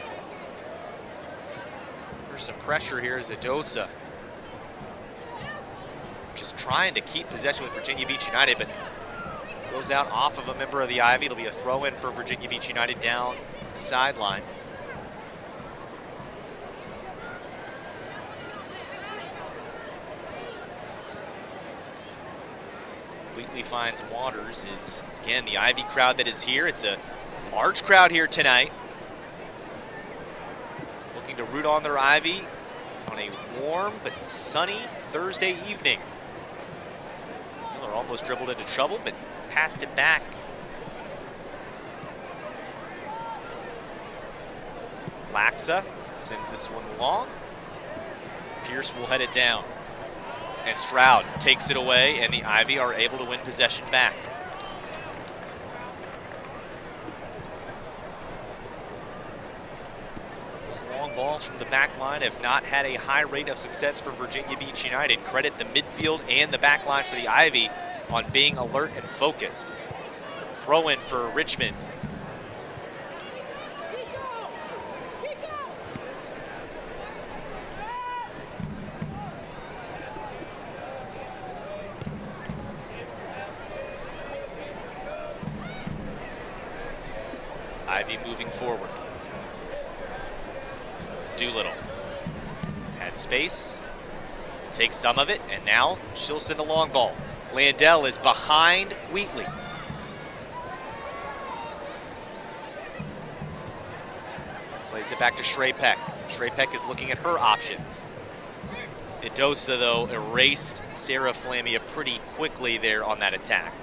There's some pressure here as Idosa. Just trying to keep possession with Virginia Beach United, but goes out off of a member of the Ivy. It'll be a throw-in for Virginia Beach United down the sideline. Wheatley finds Waters. Is again the Ivy crowd that is here. It's a large crowd here tonight, looking to root on their Ivy on a warm but sunny Thursday evening. Miller almost dribbled into trouble, but passed it back. Laxa sends this one long. Pierce will head it down. And Stroud takes it away, and the Ivy are able to win possession back. Those long balls from the back line have not had a high rate of success for Virginia Beach United. Credit the midfield and the back line for the Ivy on being alert and focused. Throw in for Richmond. Ivy moving forward. Doolittle has space, will take some of it, and now she'll send a long ball. Landell is behind Wheatley. Plays it back to Shrapek. Shrapek is looking at her options. Idosa, though, erased Sarah Flamia pretty quickly there on that attack.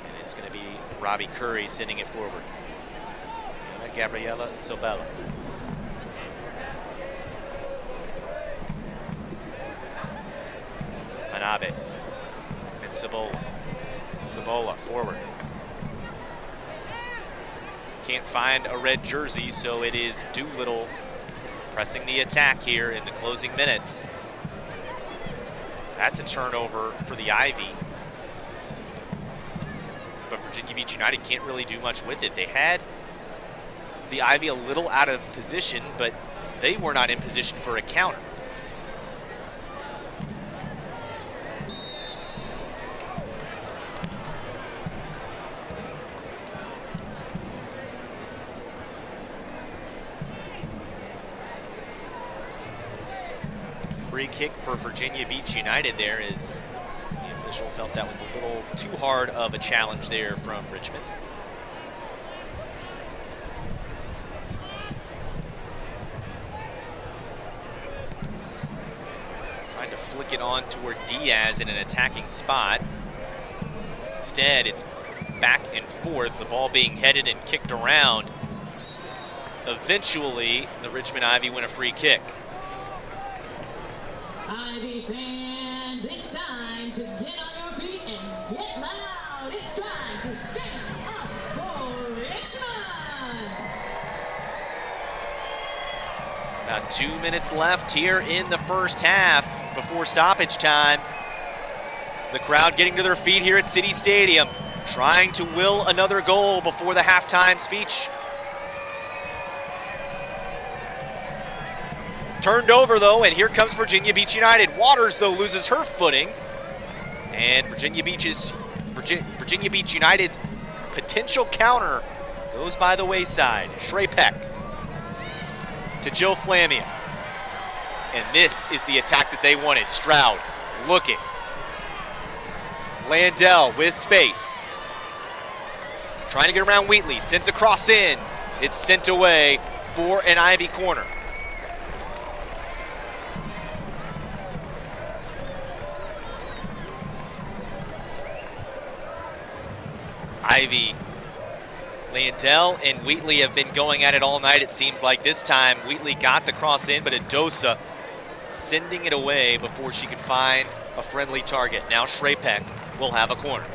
And it's going to be Robbie Curry sending it forward. Gabriela Sobella. Manabe and Cibola. Cibola forward. Can't find a red jersey, so it is Doolittle pressing the attack here in the closing minutes. That's a turnover for the Ivy. But Virginia Beach United can't really do much with it. They had the Ivy a little out of position, but they were not in position for a counter. Free kick for Virginia Beach United there, as the official felt that was a little too hard of a challenge there from Richmond. Trying to flick it on toward Diaz in an attacking spot. Instead, it's back and forth, the ball being headed and kicked around. Eventually, the Richmond Ivy win a free kick. Ivy fans, it's time to get on your feet and get loud. It's time to stand up for Richmond. About 2 minutes left here in the first half before stoppage time. The crowd getting to their feet here at City Stadium, trying to will another goal before the halftime speech. Turned over, though, and here comes Virginia Beach United. Waters, though, loses her footing. And Virginia Beach United's potential counter goes by the wayside. Shrapek to Jill Flamia. And this is the attack that they wanted. Stroud looking. Landell with space. Trying to get around Wheatley. Sends a cross in. It's sent away for an Ivy corner. Ivy, Landell, and Wheatley have been going at it all night, it seems like. This time, Wheatley got the cross in, but Adosa sending it away before she could find a friendly target. Now Shrapek will have a corner.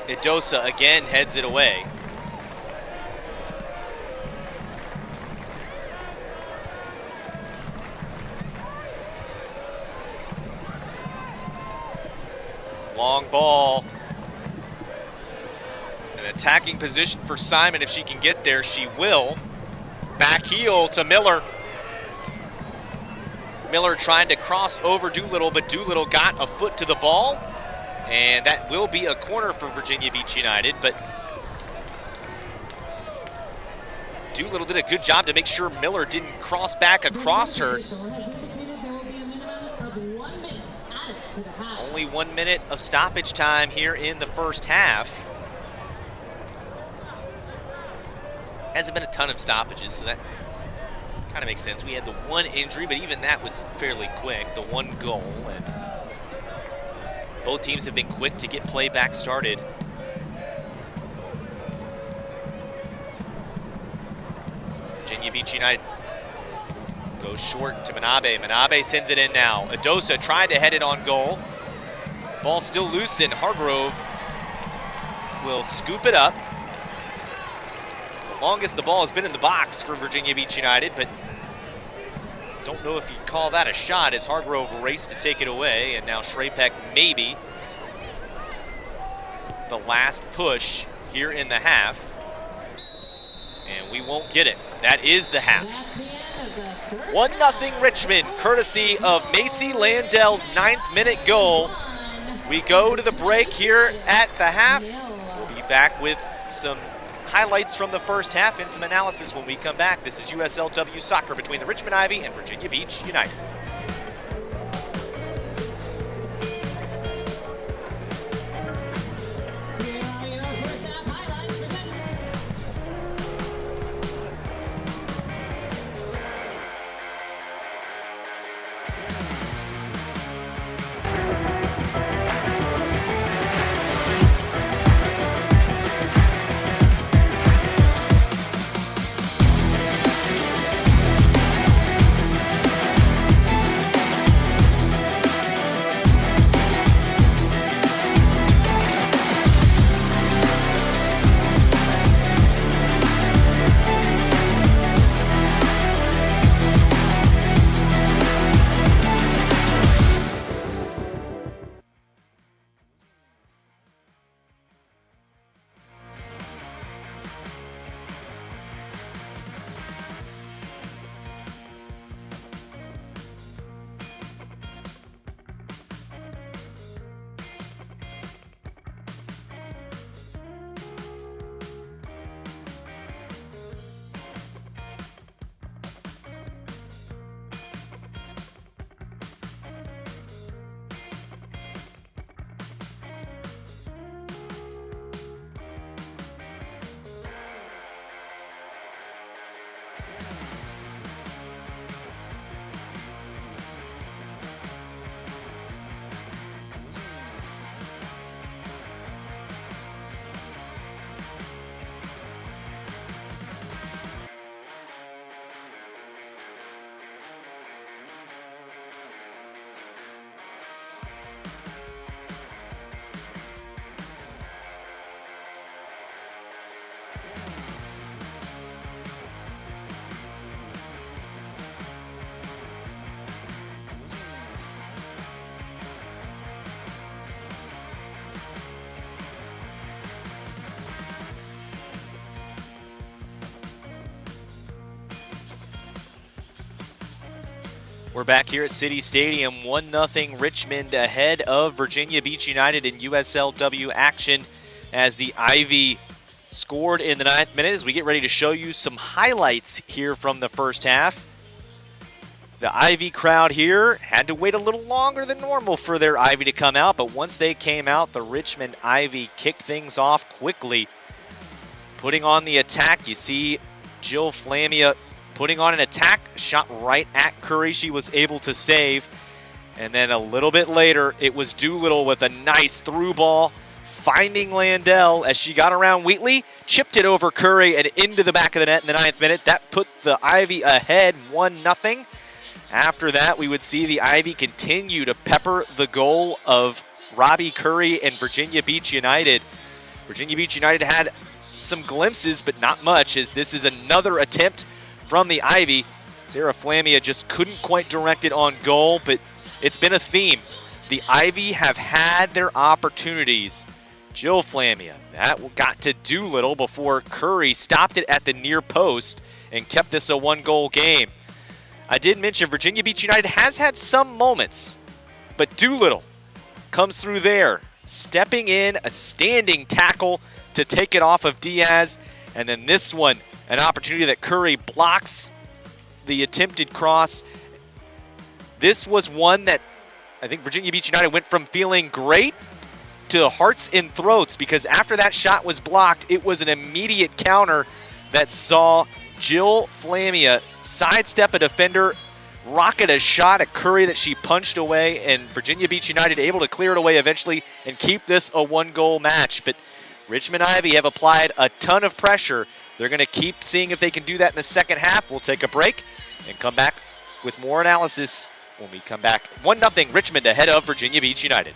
Adosa again heads it away. Long ball. An attacking position for Simon. If she can get there, she will. Back heel to Miller. Miller trying to cross over Doolittle, but Doolittle got a foot to the ball. And that will be a corner for Virginia Beach United, but Doolittle did a good job to make sure Miller didn't cross back across her. Only 1 minute of stoppage time here in the first half. Hasn't been a ton of stoppages, so that kind of makes sense. We had the one injury, but even that was fairly quick, the one goal. And both teams have been quick to get play back started. Virginia Beach United goes short to Manabe. Manabe sends it in now. Adosa tried to head it on goal. Ball still loose, and Hargrove will scoop it up. The longest the ball has been in the box for Virginia Beach United, but don't know if you'd call that a shot as Hargrove raced to take it away, and now Shrapek maybe the last push here in the half, and we won't get it. That is the half. 1-0 Richmond, courtesy of Macy Landell's 9th minute goal. We go to the break here at the half. We'll be back with some highlights from the first half and some analysis when we come back. This is USLW Soccer between the Richmond Ivy and Virginia Beach United. We're back here at City Stadium, 1-0 Richmond ahead of Virginia Beach United in USLW action as the Ivy scored in the 9th minute as we get ready to show you some highlights here from the first half. The Ivy crowd here had to wait a little longer than normal for their Ivy to come out, but once they came out, the Richmond Ivy kicked things off quickly. Putting on the attack, you see Jill Flamia putting on an attack, shot right at Curry. She was able to save. And then a little bit later, it was Doolittle with a nice through ball, finding Landell as she got around Wheatley, chipped it over Curry and into the back of the net in the 9th minute. That put the Ivy ahead 1-0. After that, we would see the Ivy continue to pepper the goal of Robbie Curry and Virginia Beach United. Virginia Beach United had some glimpses, but not much, as this is another attempt from the Ivy. Sarah Flamia just couldn't quite direct it on goal, but it's been a theme. The Ivy have had their opportunities. Jill Flamia, that got to Doolittle before Curry stopped it at the near post and kept this a 1-goal game. I did mention Virginia Beach United has had some moments, but Doolittle comes through there, stepping in, a standing tackle to take it off of Diaz, and then this one, an opportunity that Curry blocks the attempted cross. This was one that I think Virginia Beach United went from feeling great to hearts and throats, because after that shot was blocked, it was an immediate counter that saw Jill Flamia sidestep a defender, rocket a shot at Curry that she punched away, and Virginia Beach United able to clear it away eventually and keep this a 1-goal match. But Richmond Ivy have applied a ton of pressure. They're going to keep seeing if they can do that in the second half. We'll take a break and come back with more analysis when we come back. 1-0 Richmond ahead of Virginia Beach United.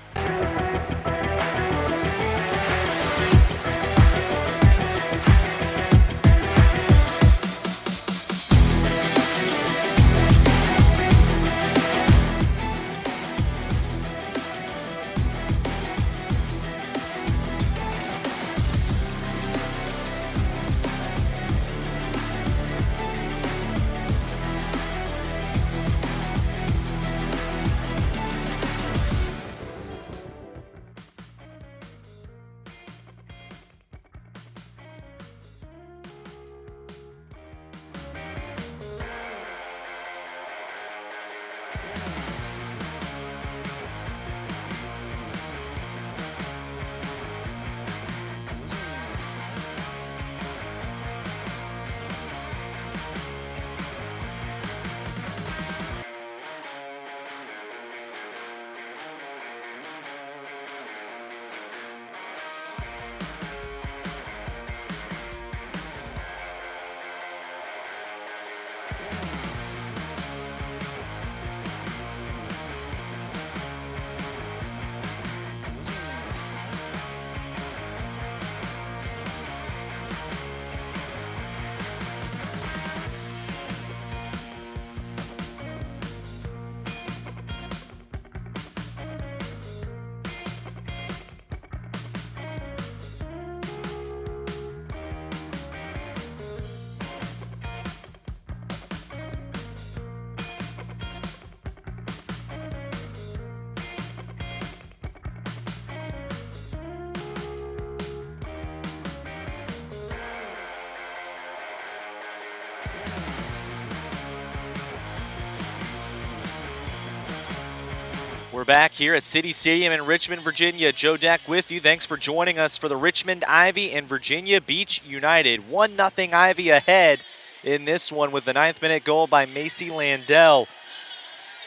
We're back here at City Stadium in Richmond, Virginia. Joe Deck with you. Thanks for joining us for the Richmond Ivy and Virginia Beach United. 1-0 Ivy ahead in this one with the 9th minute goal by Macy Landell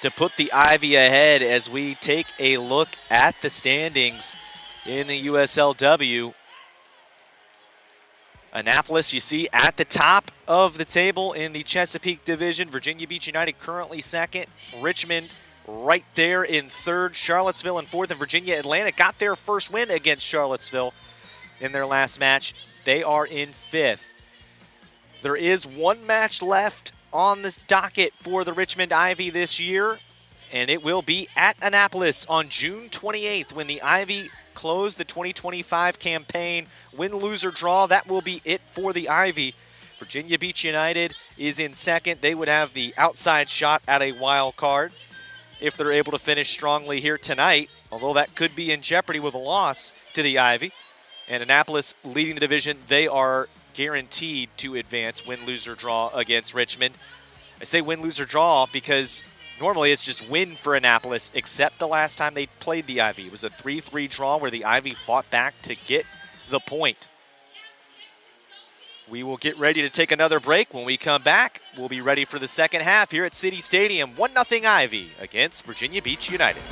to put the Ivy ahead as we take a look at the standings in the USLW. Annapolis, you see, at the top of the table in the Chesapeake Division. Virginia Beach United currently second. Richmond right there in third. Charlottesville in fourth. And Virginia Atlantic got their first win against Charlottesville in their last match. They are in fifth. There is one match left on this docket for the Richmond Ivy this year, and it will be at Annapolis on June 28th when the Ivy close the 2025 campaign. Win, lose, or draw, that will be it for the Ivy. Virginia Beach United is in second. They would have the outside shot at a wild card if they're able to finish strongly here tonight, although that could be in jeopardy with a loss to the Ivy. And Annapolis leading the division, they are guaranteed to advance, win, lose, or draw against Richmond. I say win, lose, or draw because normally it's just win for Annapolis, except the last time they played the Ivy. It was a 3-3 draw where the Ivy fought back to get the point. We will get ready to take another break. When we come back, we'll be ready for the second half here at City Stadium. 1-0 Ivy against Virginia Beach United.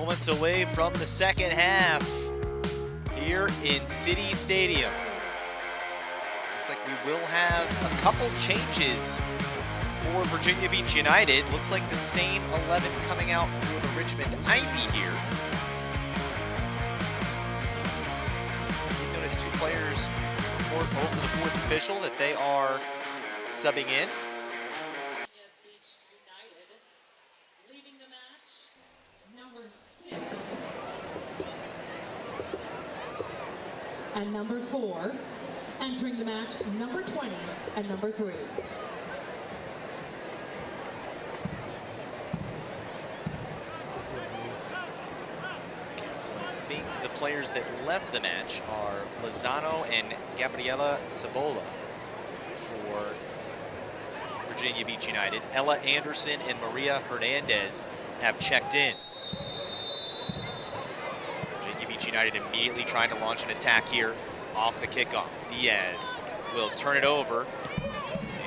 Moments away from the second half here in City Stadium. Looks like we will have a couple changes for Virginia Beach United. Looks like the same 11 coming out for the Richmond Ivy here. You notice two players report over the fourth official that they are subbing in. Leaving the match, number 6. And number 4. Entering the match, number 20 and number 3. So I think the players that left the match are Lozano and Gabriela Cebola for Virginia Beach United. Ella Anderson and Maria Hernandez have checked in. Virginia Beach United immediately trying to launch an attack here off the kickoff. Diaz will turn it over.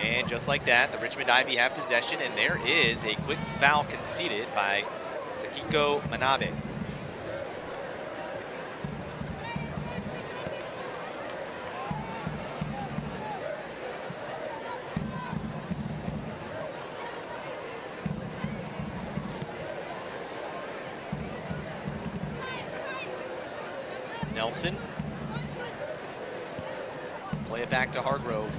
And just like that, the Richmond Ivy have possession, and there is a quick foul conceded by Sakiko Manabe. Nelson. Play it back to Hargrove.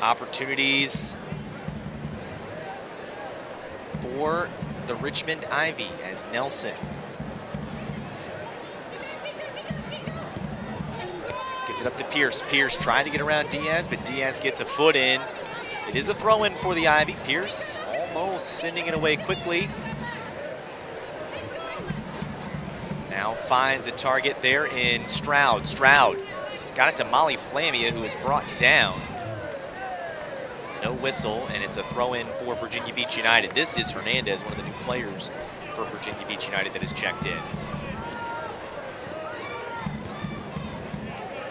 Opportunities for the Richmond Ivy as Nelson gives it up to Pierce. Pierce trying to get around Diaz, but Diaz gets a foot in. It is a throw-in for the Ivy. Pierce almost sending it away quickly. Now finds a target there in Stroud. Stroud got it to Molly Flamia, who is brought down. No whistle, and it's a throw-in for Virginia Beach United. This is Hernandez, one of the new players for Virginia Beach United that has checked in.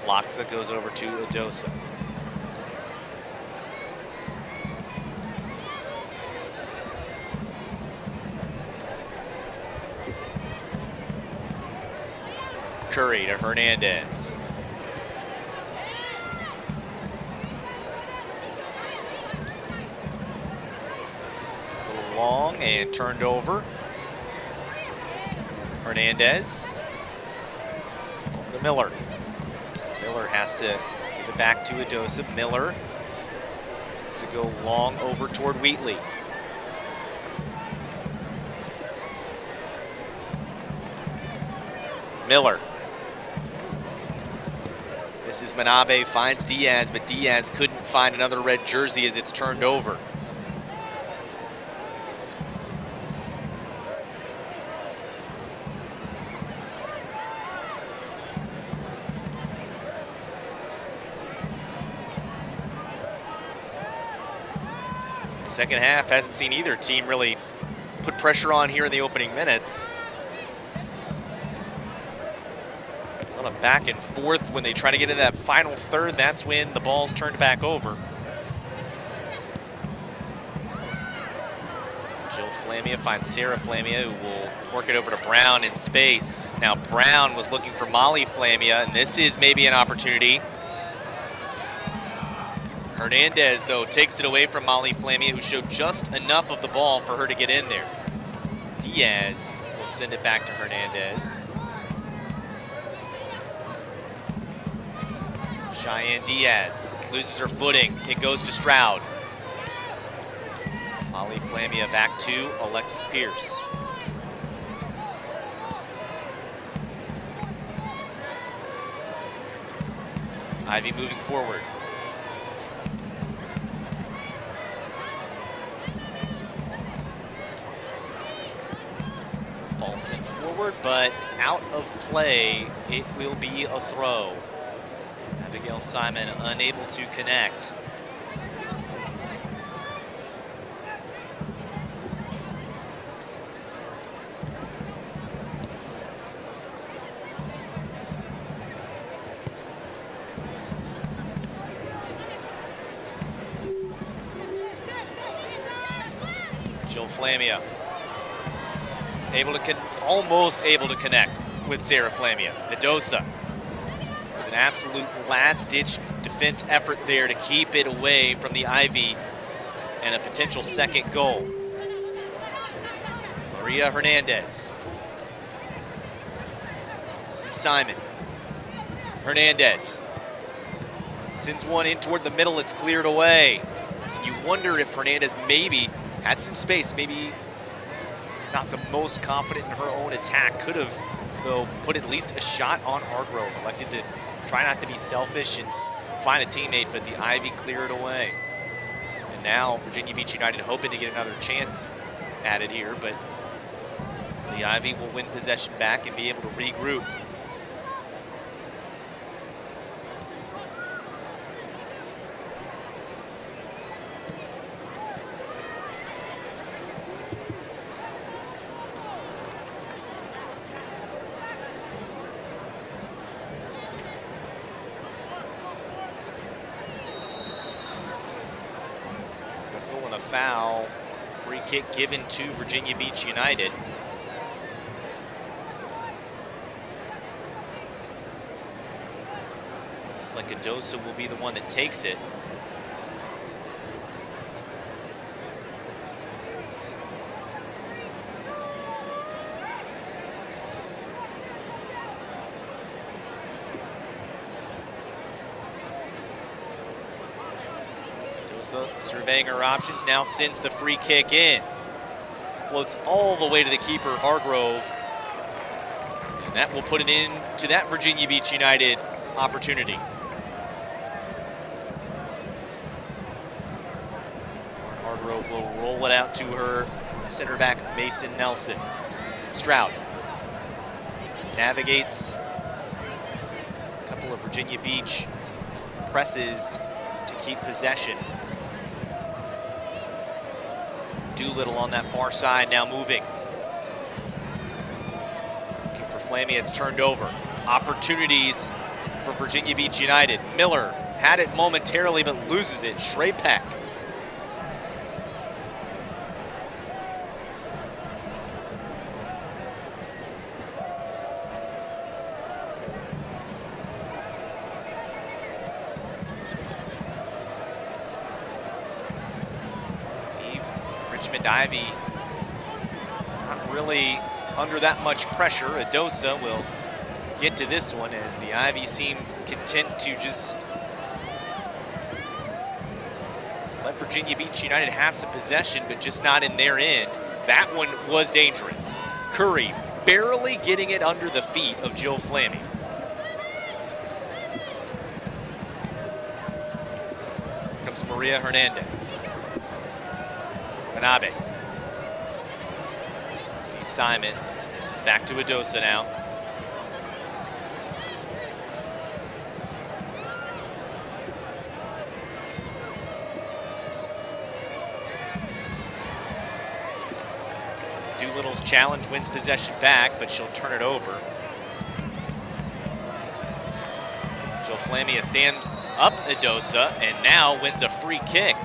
Loxa goes over to Adosa. Curry to Hernandez. A little long and turned over. Hernandez. Over to Miller. Miller has to give it back to Adosa. Miller has to go long over toward Wheatley. Miller. This is Manabe, finds Diaz, but Diaz couldn't find another red jersey as it's turned over. Second half hasn't seen either team really put pressure on here in the opening minutes. A back and forth when they try to get into that final third. That's when the ball's turned back over. Jill Flamia finds Sarah Flamia, who will work it over to Brown in space. Now Brown was looking for Molly Flamia, and this is maybe an opportunity. Hernandez, though, takes it away from Molly Flamia, who showed just enough of the ball for her to get in there. Diaz will send it back to Hernandez. Cheyenne Diaz loses her footing. It goes to Stroud. Molly Flamia back to Alexis Pierce. Ivy moving forward. Ball sent forward, but out of play. It will be a throw. Abigail Simon unable to connect. Joe Flamia almost able to connect with Sarah Flamia. Edosa with an absolute last-ditch defense effort there to keep it away from the Ivy and a potential second goal. Maria Hernandez. This is Simon. Hernandez sends one in toward the middle. It's cleared away. And you wonder if Hernandez maybe had some space, maybe not the most confident in her own attack. Could have, though, put at least a shot on Hargrove. Elected to try not to be selfish and find a teammate, but the Ivy cleared away. And now Virginia Beach United hoping to get another chance at it here, but the Ivy will win possession back and be able to regroup. Whistle and a foul. Free kick given to Virginia Beach United. Looks like Edosa will be the one that takes it. Surveying her options, now sends the free kick in. Floats all the way to the keeper, Hargrove. And that will put it in to that Virginia Beach United opportunity. Hargrove will roll it out to her center back, Mason Nelson. Stroud navigates a couple of Virginia Beach presses to keep possession. Doolittle on that far side, now moving. Looking for Flamia, it's turned over. Opportunities for Virginia Beach United. Miller had it momentarily, but loses it. Shrapek. Richmond Ivy not really under that much pressure. Edosa will get to this one as the Ivy seem content to just let Virginia Beach United have some possession, but just not in their end. That one was dangerous. Curry barely getting it under the feet of Jill Flammy. Comes Maria Hernandez. Manabe. See Simon. This is back to Edosa now. Doolittle's challenge, wins possession back, but she'll turn it over. Jill Flamia stands up Edosa and now wins a free kick.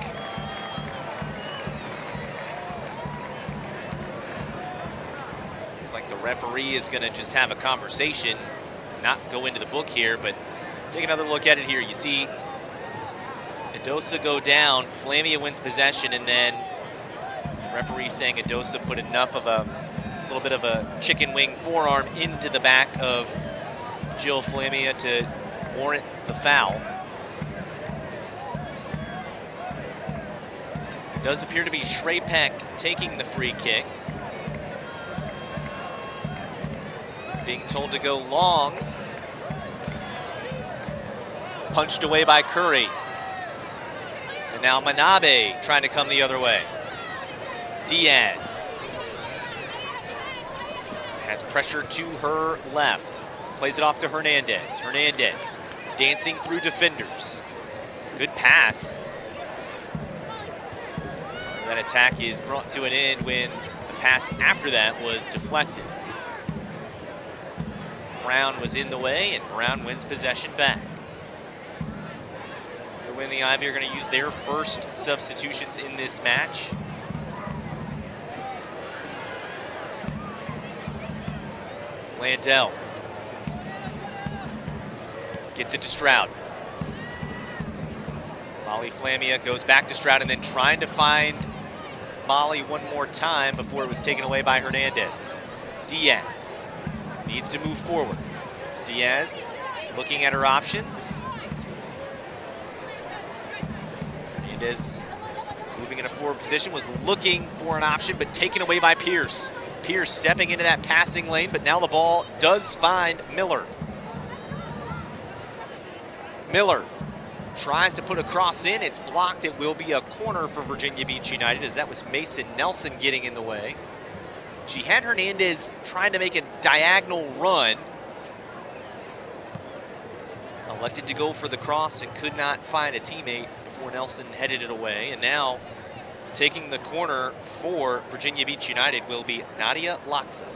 Like the referee is going to just have a conversation, not go into the book here, but take another look at it here. You see Edosa go down, Flamia wins possession, and then the referee saying Edosa put enough of a little bit of a chicken wing forearm into the back of Jill Flamia to warrant the foul. It does appear to be Shrapek taking the free kick. Being told to go long. Punched away by Curry. And now Manabe trying to come the other way. Diaz has pressure to her left. Plays it off to Hernandez. Hernandez dancing through defenders. Good pass. That attack is brought to an end when the pass after that was deflected. Brown was in the way, and Brown wins possession back. When the Ivy are going to use their first substitutions in this match. Landell gets it to Stroud. Molly Flamia goes back to Stroud and then trying to find Molly one more time before it was taken away by Hernandez. Diaz needs to move forward. Diaz looking at her options. Hernandez moving in a forward position, was looking for an option, but taken away by Pierce. Pierce stepping into that passing lane, but now the ball does find Miller. Miller tries to put a cross in. It's blocked. It will be a corner for Virginia Beach United, as that was Mason Nelson getting in the way. She had Hernandez trying to make a diagonal run. Elected to go for the cross and could not find a teammate before Nelson headed it away. And now taking the corner for Virginia Beach United will be Nadia Latza.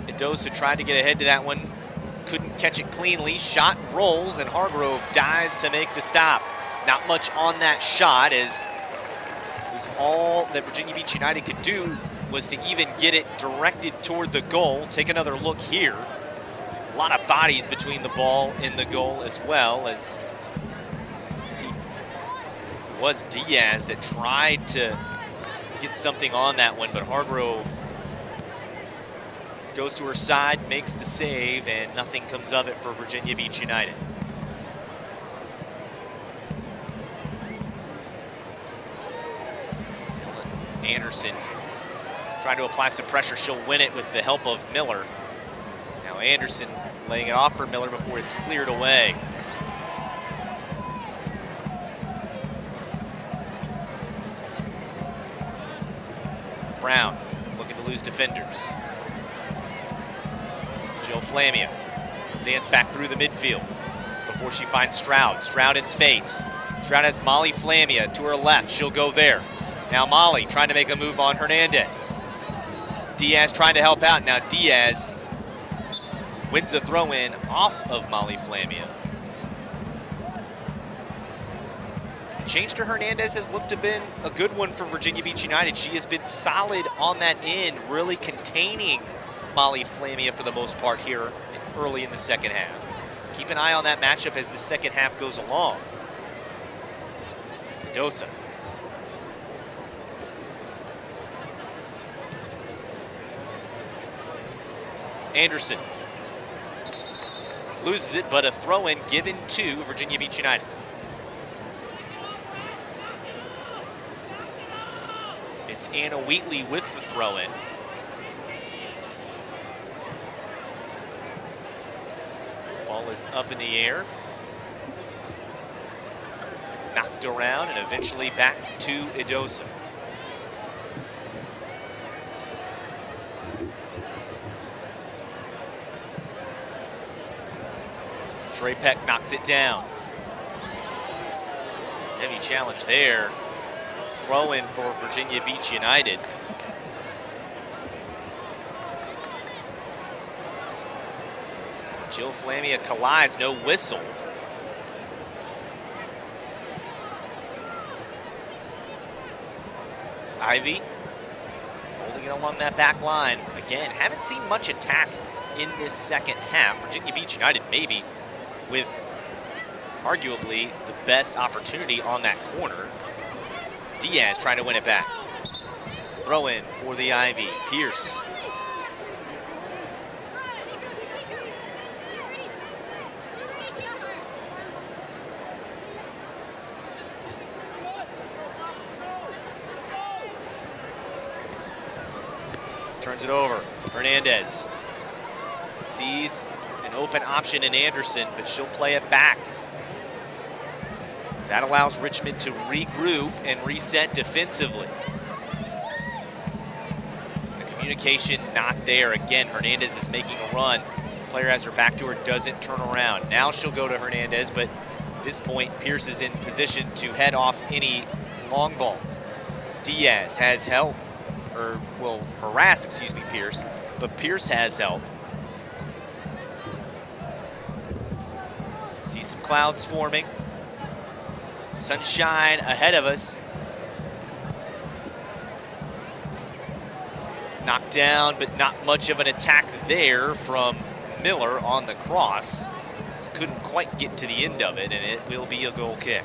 Mendoza tried to get ahead to that one, couldn't catch it cleanly. Shot rolls and Hargrove dives to make the stop. Not much on that shot, as it was all that Virginia Beach United could do was to even get it directed toward the goal. Take another look here. A lot of bodies between the ball and the goal, as well as see, it was Diaz that tried to get something on that one, but Hargrove goes to her side, makes the save, and nothing comes of it for Virginia Beach United. Anderson trying to apply some pressure. She'll win it with the help of Miller. Now Anderson laying it off for Miller before it's cleared away. Brown looking to lose defenders. Jill Flamia will dance back through the midfield before she finds Stroud. Stroud in space. Stroud has Molly Flamia to her left. She'll go there. Now Molly trying to make a move on Hernandez. Diaz trying to help out. Now Diaz wins a throw-in off of Molly Flamia. The change to Hernandez has looked to have been a good one for Virginia Beach United. She has been solid on that end, really containing Molly Flamia for the most part here early in the second half. Keep an eye on that matchup as the second half goes along. Mendoza. Anderson loses it, but a throw-in given to Virginia Beach United. It's Anna Wheatley with the throw-in. Ball is up in the air. Knocked around and eventually back to Idosa. Shrapek knocks it down. Heavy challenge there. Throw in for Virginia Beach United. Jill Flamia collides, no whistle. Ivy holding it along that back line. Again, haven't seen much attack in this second half. Virginia Beach United maybe with arguably the best opportunity on that corner. Diaz trying to win it back. Throw in for the Ivy. Pierce. Turns it over. Hernandez sees an open option in Anderson, but she'll play it back. That allows Richmond to regroup and reset defensively. The communication not there. Again, Hernandez is making a run. Player has her back to her, doesn't turn around. Now she'll go to Hernandez, but at this point, Pierce is in position to head off any long balls. Diaz has help, or will harass, Pierce, but Pierce has help. some clouds forming. Sunshine ahead of us. Knocked down, but not much of an attack there from Miller on the cross. Just couldn't quite get to the end of it, and it will be a goal kick.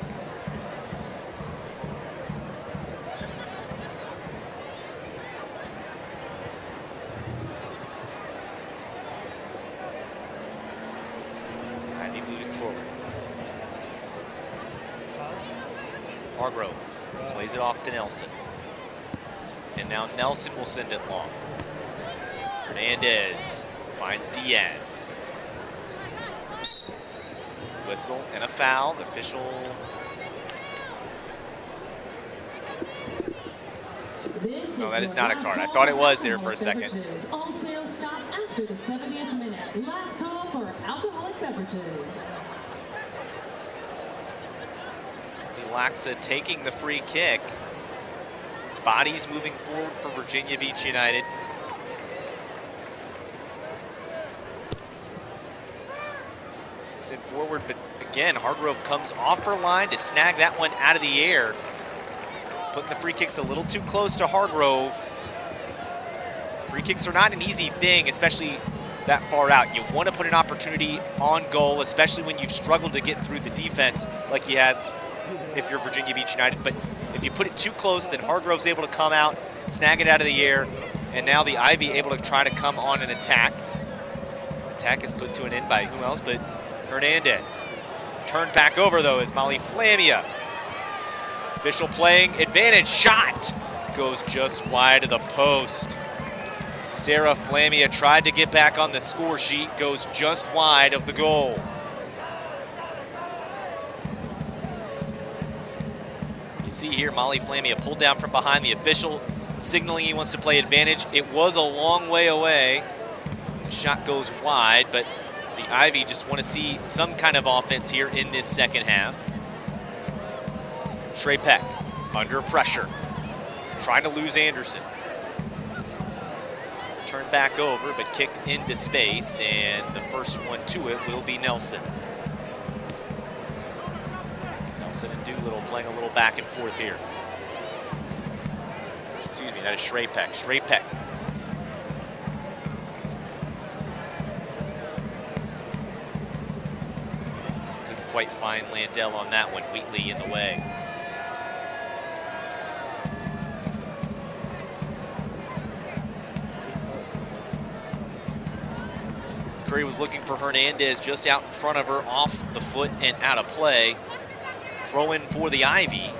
Ivy moving forward. Hargrove plays it off to Nelson. And now Nelson will send it long. Hernandez finds Diaz. Whistle and a foul. The official. No, that is not a card. I thought it was there for a second. All sales stop after the 70th minute. Last call for alcoholic beverages. Laxa taking the free kick. Bodies moving forward for Virginia Beach United. Sent forward, but again, Hargrove comes off her line to snag that one out of the air. Putting the free kicks a little too close to Hargrove. Free kicks are not an easy thing, especially that far out. You want to put an opportunity on goal, especially when you've struggled to get through the defense like you had if you're Virginia Beach United. But if you put it too close, then Hargrove's able to come out, snag it out of the air, and now the Ivy able to try to come on an attack. Attack is put to an end by who else but Hernandez. Turned back over, though, is Molly Flamia. Official playing advantage. Shot goes just wide of the post. Sarah Flamia tried to get back on the score sheet, goes just wide of the goal. You see here, Molly Flamia pulled down from behind, the official signaling he wants to play advantage. It was a long way away. The shot goes wide, but the Ivy just want to see some kind of offense here in this second half. Shrey Peck under pressure, trying to lose Anderson. Turned back over, but kicked into space, and the first one to it will be Nelson. Nelson and Doolittle playing a little back and forth here. Excuse me, that is Shrey Peck. Shrey Peck. Couldn't quite find Landell on that one. Wheatley in the way. Curry was looking for Hernandez just out in front of her, off the foot and out of play. Throw in for the Ivy. You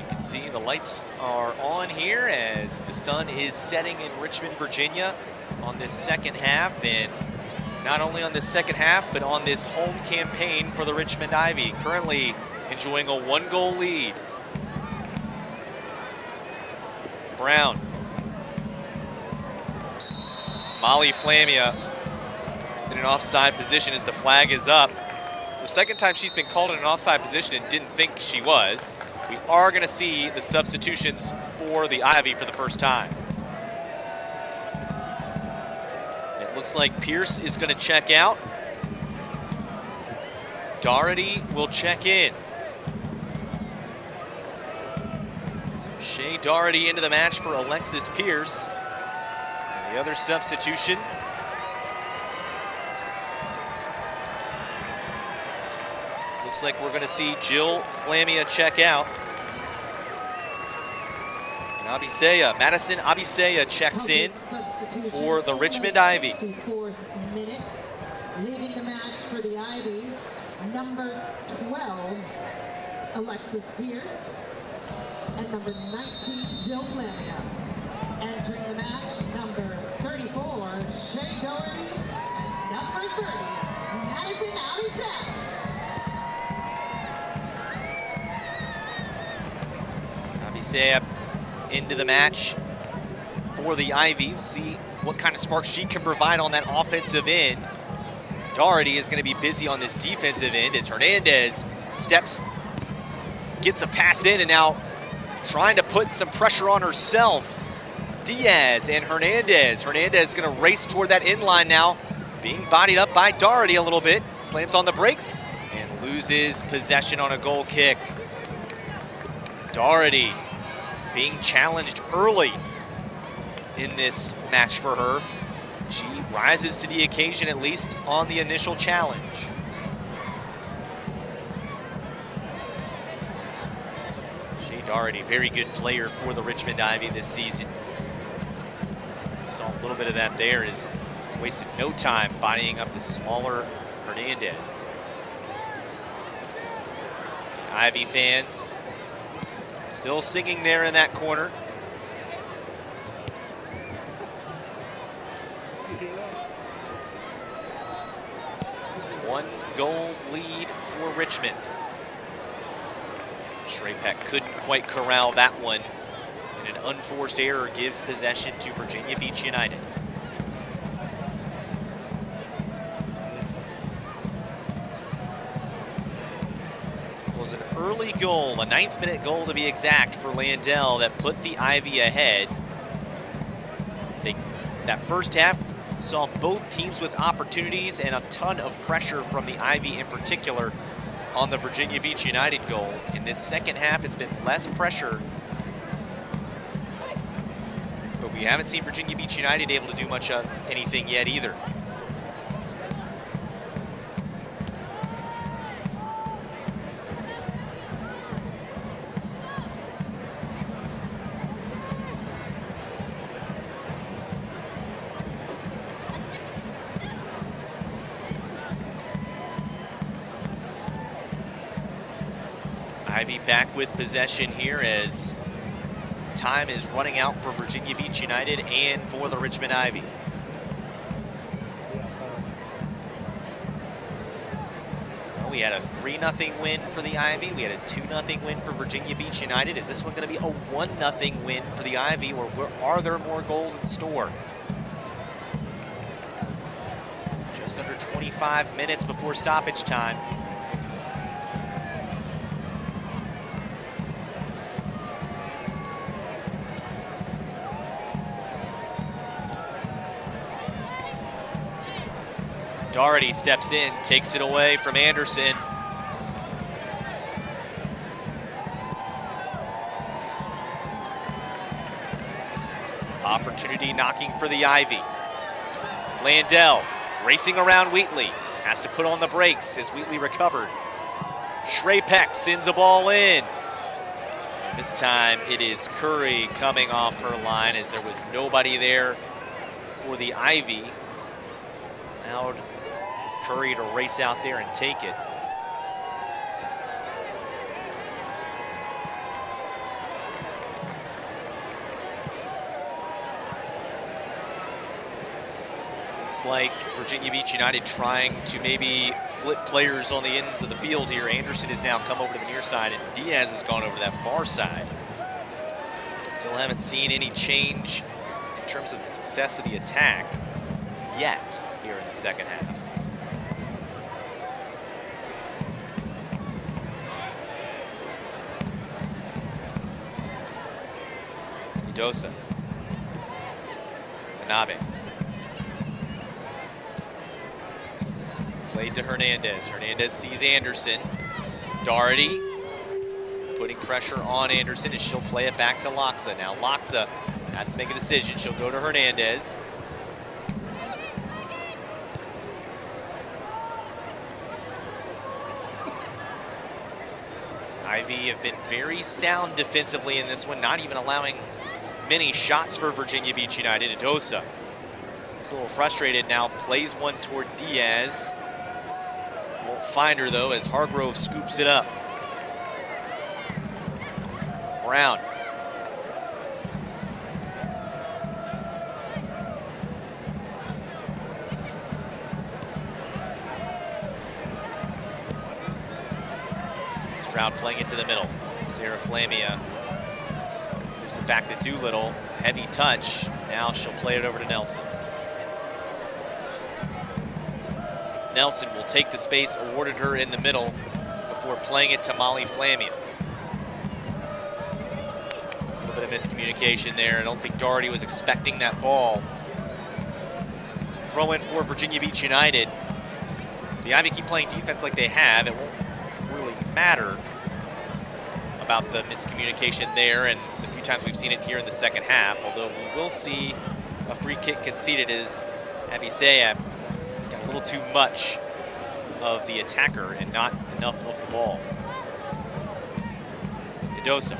can see the lights are on here as the sun is setting in Richmond, Virginia on this second half, and not only on this second half, but on this home campaign for the Richmond Ivy, currently enjoying a 1-goal lead. Brown. Molly Flamia in an offside position as the flag is up. It's the second time she's been called in an offside position and didn't think she was. We are going to see the substitutions for the Ivy for the first time. And it looks like Pierce is going to check out. Doherty will check in. Shea Doherty into the match for Alexis Pierce. And the other substitution. Looks like we're going to see Jill Flamia check out. And Madison Abisea checks in for the Richmond Ivy. 64th minute, leading the match for the Ivy, number 12, Alexis Pierce. And number 19, Jill Flamia. Entering the match, number 34, Shea Doherty. And number 30, Madison Abisea. Abisea into the match for the Ivy. We'll see what kind of spark she can provide on that offensive end. Doherty is going to be busy on this defensive end as Hernandez gets a pass in, and now trying to put some pressure on herself Diaz and Hernandez. Hernandez is going to race toward that inline now, being bodied up by Doherty a little bit. Slams on the brakes and loses possession on a goal kick. Doherty being challenged early in this match for her. She rises to the occasion, at least on the initial challenge. Shea Doherty, very good player for the Richmond Ivy this season. We saw a little bit of that there, as wasted no time bodying up the smaller Hernandez. The Ivy fans still singing there in that corner. One goal lead for Richmond. Shrapek couldn't quite corral that one, and an unforced error gives possession to Virginia Beach United. It was an early goal, a 9th-minute goal to be exact, for Landell that put the Ivy ahead. That first half saw both teams with opportunities and a ton of pressure from the Ivy in particular on the Virginia Beach United goal. In this second half, it's been less pressure, but we haven't seen Virginia Beach United able to do much of anything yet either. Ivy back with possession here as time is running out for Virginia Beach United and for the Richmond Ivy. Well, we had a 3-0 win for the Ivy. We had a 2-0 win for Virginia Beach United. Is this one going to be a 1-0 win for the Ivy, or are there more goals in store? Just under 25 minutes before stoppage time. Doherty steps in, takes it away from Anderson. Opportunity knocking for the Ivy. Landell racing around Wheatley. Has to put on the brakes as Wheatley recovered. Shrapek sends a ball in. And this time it is Curry coming off her line, as there was nobody there for the Ivy. Allowed Curry to race out there and take it. Looks like Virginia Beach United trying to maybe flip players on the ends of the field here. Anderson has now come over to the near side, and Diaz has gone over to that far side. Still haven't seen any change in terms of the success of the attack yet here in the second half. Dosa. Manabe. Played to Hernandez. Hernandez sees Anderson. Doherty putting pressure on Anderson as she'll play it back to Loxa. Now Loxa has to make a decision. She'll go to Hernandez. Ivy have been very sound defensively in this one, not even allowing many shots for Virginia Beach United. Dosa looks a little frustrated now, plays one toward Diaz. Won't find her though, as Hargrove scoops it up. Brown. Stroud playing it to the middle. Sarah Flamia moves it back to Doolittle. Heavy touch. Now she'll play it over to Nelson. Nelson will take the space awarded her in the middle before playing it to Molly Flamia. A little bit of miscommunication there. I don't think Doherty was expecting that ball. Throw in for Virginia Beach United. The Ivy keep playing defense like they have. It won't really matter about the miscommunication there and the few times we've seen it here in the second half, although we will see a free kick conceded as Abisea got a little too much of the attacker and not enough of the ball. Idosa.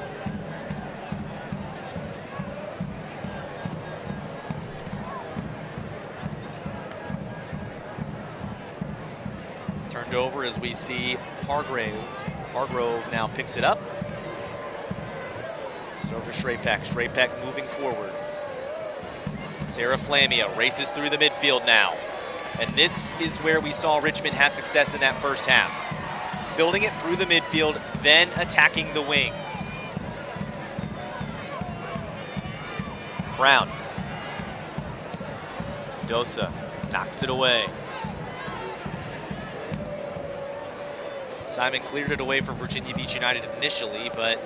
Turned over as we see Hargrove. Hargrove now picks it up. It's over to Shrapek. Shrapek moving forward. Sarah Flamia races through the midfield now. And this is where we saw Richmond have success in that first half. Building it through the midfield, then attacking the wings. Brown. Dosa knocks it away. Simon cleared it away for Virginia Beach United initially, but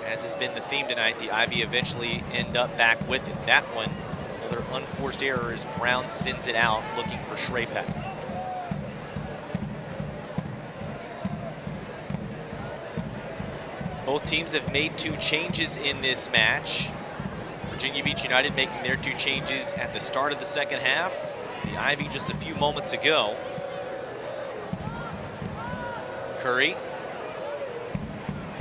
as has been the theme tonight, the Ivy eventually end up back with it. That one, another unforced error as Brown sends it out looking for Shrapek. Both teams have made 2 changes in this match. Virginia Beach United making their 2 changes at the start of the second half. The Ivy just a few moments ago. Curry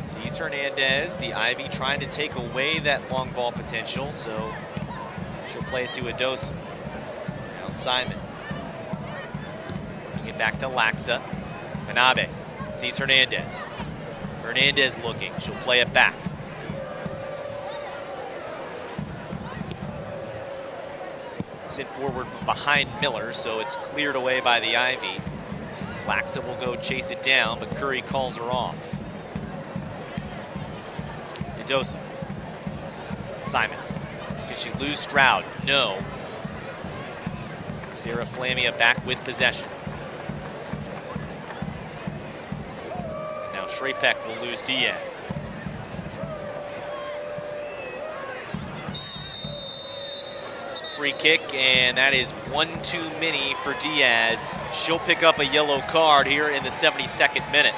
sees Hernandez. The Ivy trying to take away that long ball potential, so she'll play it to Idosa. Now Simon working it back to Laxa. Manabe sees Hernandez. Hernandez looking. She'll play it back. Sent forward behind Miller, so it's cleared away by the Ivy. Laxa will go chase it down, but Curry calls her off. Idosa. Simon. Did she lose Stroud? No. Sarah Flamia back with possession. And now Shrapek will lose Diaz. Free kick, and that is one too many for Diaz. She'll pick up a yellow card here in the 72nd minute.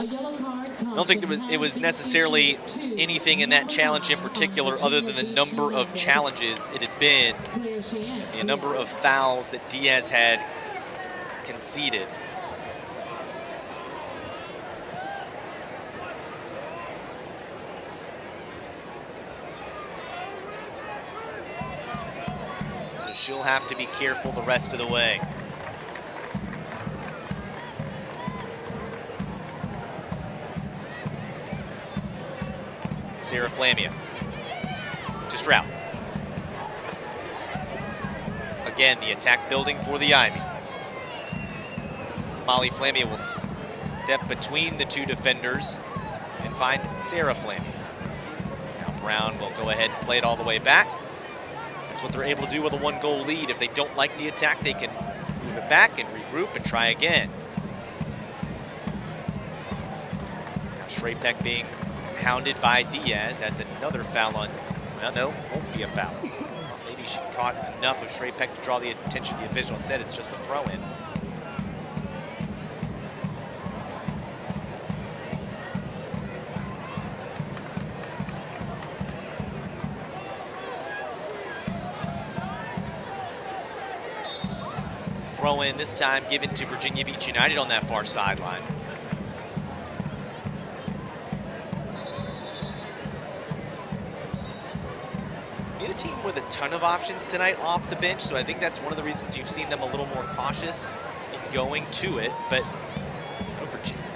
A yellow card. I don't think it was necessarily anything in that challenge in particular other than the number of challenges it had been, the number of fouls that Diaz had conceded. So she'll have to be careful the rest of the way. Sarah Flamia to Stroud. Again, the attack building for the Ivy. Molly Flamia will step between the 2 defenders and find Sarah Flamia. Now Brown will go ahead and play it all the way back. That's what they're able to do with a 1-goal lead. If they don't like the attack, they can move it back and regroup and try again. Now Shrapek being hounded by Diaz. That's another foul on, well, no, won't be a foul. Well, maybe she caught enough of Shrapek to draw the attention of the official. Instead, it's just a throw-in. Throw-in this time given to Virginia Beach United on that far sideline. Neither team with a ton of options tonight off the bench, so I think that's one of the reasons you've seen them a little more cautious in going to it. But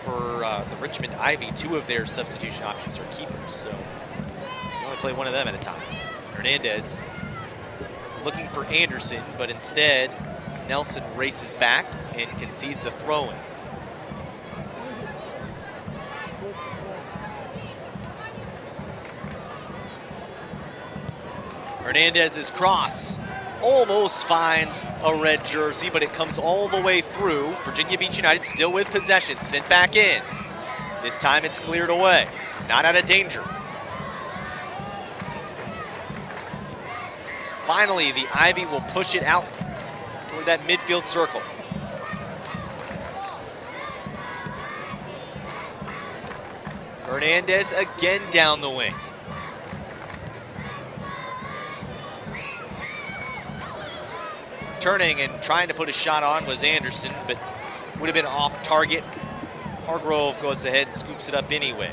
for the Richmond Ivy, 2 of their substitution options are keepers, so you only play one of them at a time. Hernandez looking for Anderson, but instead Nelson races back and concedes a throw-in. Hernandez's cross almost finds a red jersey, but it comes all the way through. Virginia Beach United still with possession, sent back in. This time it's cleared away, not out of danger. Finally, the Ivy will push it out toward that midfield circle. Hernandez again down the wing. Turning and trying to put a shot on was Anderson, but would have been off target. Hargrove goes ahead and scoops it up anyway.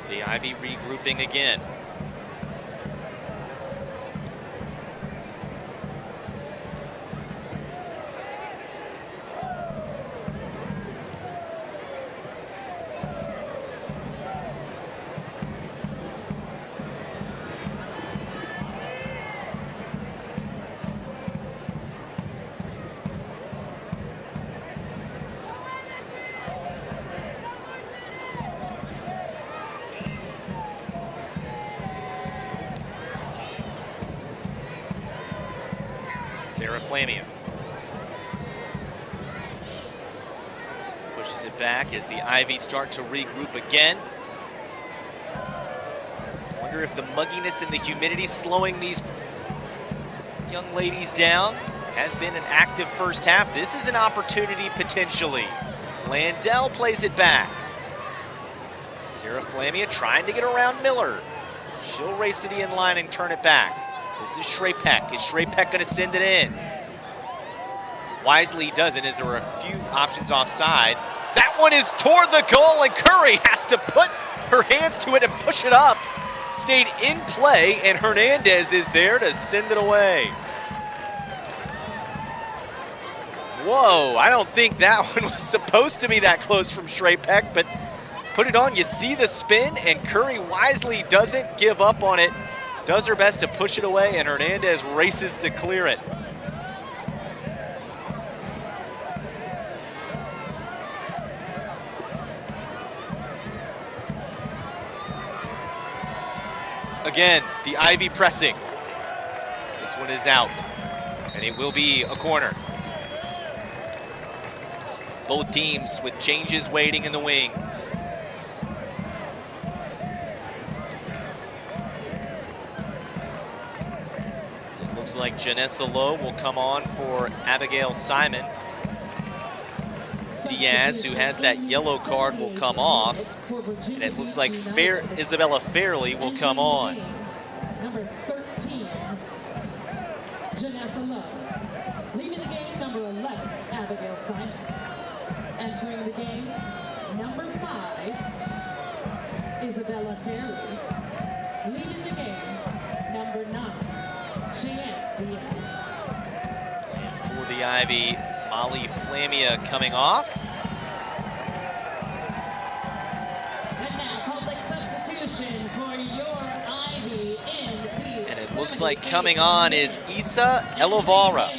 The Ivy regrouping again. Flamia pushes it back as the Ivy start to regroup again. Wonder if the mugginess and the humidity slowing these young ladies down. Has been an active first half. This is an opportunity potentially. Landell plays it back. Sarah Flamia trying to get around Miller. She'll race to the end line and turn it back. This is Shrapek. Is Shrapek going to send it in? Wisely doesn't, as there were a few options offside. That one is toward the goal, and Curry has to put her hands to it and push it up. Stayed in play, and Hernandez is there to send it away. Whoa, I don't think that one was supposed to be that close from Shrapek, but put it on. You see the spin, and Curry wisely doesn't give up on it. Does her best to push it away, and Hernandez races to clear it. Again, the Ivy pressing. This one is out, and it will be a corner. Both teams with changes waiting in the wings. It looks like Janessa Lowe will come on for Abigail Simon. Diaz, who has that yellow card, will come off. And it looks like Isabella Fairley will come on. Number 13, Janessa Lowe. Leaving the game, number 11, Abigail Simon. Entering the game, number 5, Isabella Fairley. Leaving the game, number 9, Cheyenne Diaz. And for the Ivy, Molly Flamia coming off. And now public substitution for your Ivy in the And it looks like coming on is Isa Elovara.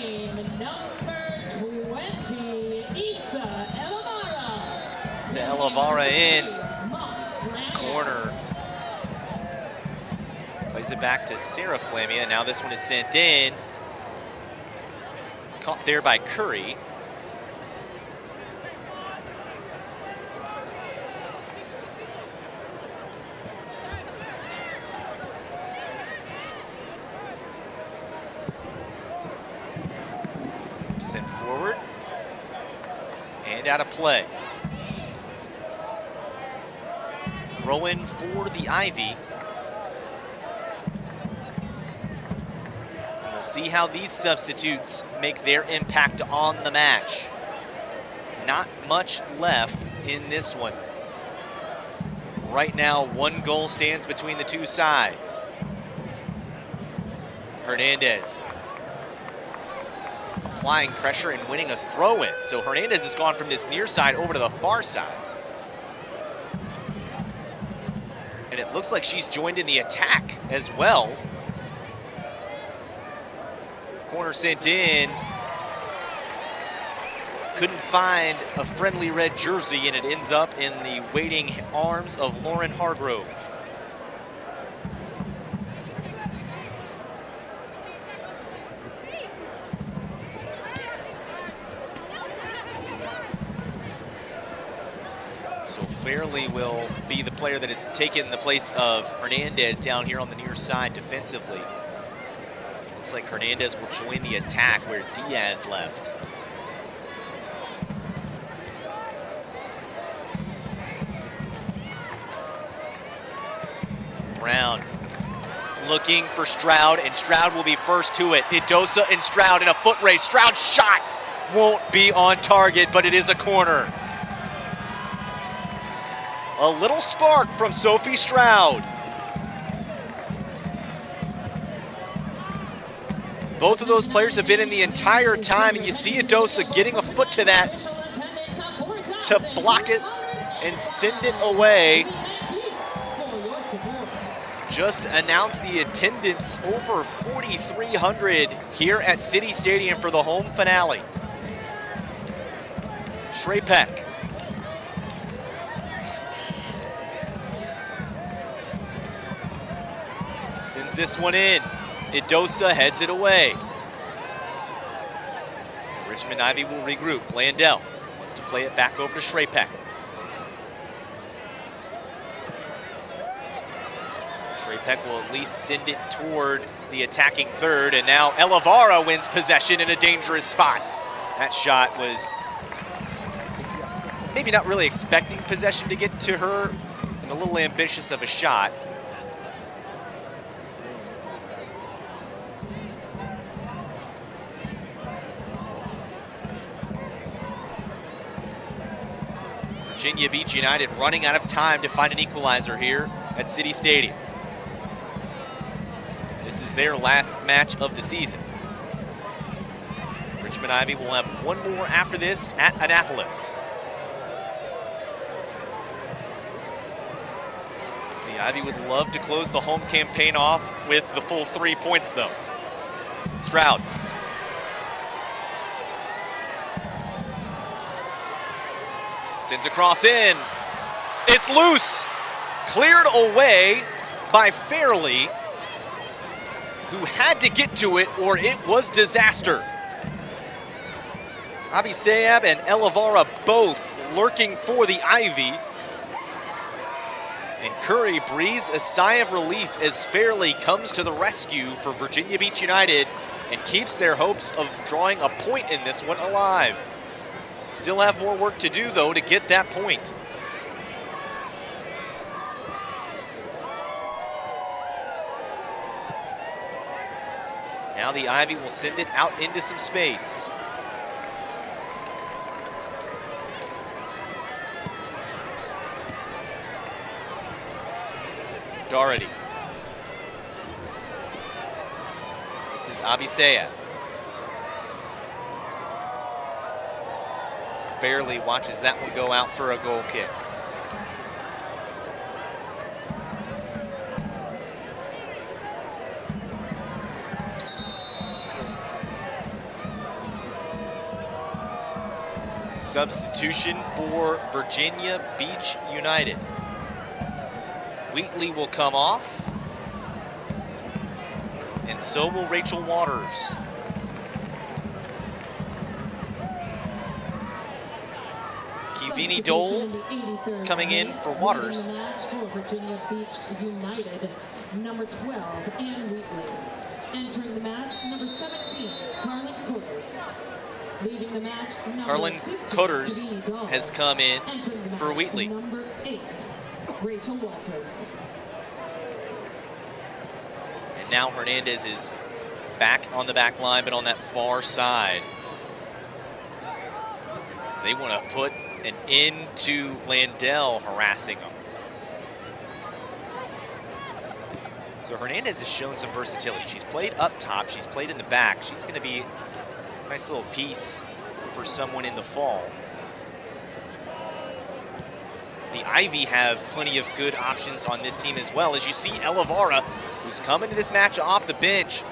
Number 20, Isa Elovara. Isa Elovara in. Corner. Plays it back to Sarah Flamia. Now this one is sent in. Caught there by Curry. Sent forward. And out of play. Throw in for the Ivy. We'll see how these substitutes make their impact on the match. Not much left in this one. Right now, 1 goal stands between the two sides. Hernandez applying pressure and winning a throw-in. So Hernandez has gone from this near side over to the far side. And it looks like she's joined in the attack as well. Corner sent in. Couldn't find a friendly red jersey, and it ends up in the waiting arms of Lauren Hargrove. So Fairley will be the player that has taken the place of Hernandez down here on the near side defensively. Looks like Hernandez will join the attack where Diaz left. Brown looking for Stroud, and Stroud will be first to it. Idosa and Stroud in a foot race. Stroud's shot won't be on target, but it is a corner. A little spark from Sophie Stroud. Both of those players have been in the entire time, and you see Idosa getting a foot to that to block it and send it away. Just announced the attendance over 4,300 here at City Stadium for the home finale. Shrapek. Sends this one in. Idosa heads it away. Richmond Ivy will regroup. Landell wants to play it back over to Shrapek. Shrapek will at least send it toward the attacking third, and now Elavara wins possession in a dangerous spot. That shot was maybe not really expecting possession to get to her, and a little ambitious of a shot. Virginia Beach United running out of time to find an equalizer here at City Stadium. This is their last match of the season. Richmond Ivy will have one more after this at Annapolis. The Ivy would love to close the home campaign off with the full 3 points, though. Stroud. Sends a cross in. It's loose. Cleared away by Fairley, who had to get to it or it was disaster. Abisayab and Elavara both lurking for the Ivy. And Curry breathes a sigh of relief as Fairley comes to the rescue for Virginia Beach United and keeps their hopes of drawing a point in this one alive. Still have more work to do, though, to get that point. Now the Ivy will send it out into some space. Doherty. This is Abisaya. Barely watches that one go out for a goal kick. Substitution for Virginia Beach United. Wheatley will come off, and so will Rachel Waters. Kivini Dole coming in for Waters. For Virginia Beach United, number 12, Ann Wheatley. Entering the match, number 17, Carlin Coaters. Leading the match, Carlin Coaters has come in for Wheatley. Number 8, Rachel Waters. And now Hernandez is back on the back line, but on that far side. They want to put an end to Landell harassing them. So Hernandez has shown some versatility. She's played up top, she's played in the back. She's going to be a nice little piece for someone in the fall. The Ivy have plenty of good options on this team as well. As you see Elavara, who's coming to this match off the bench,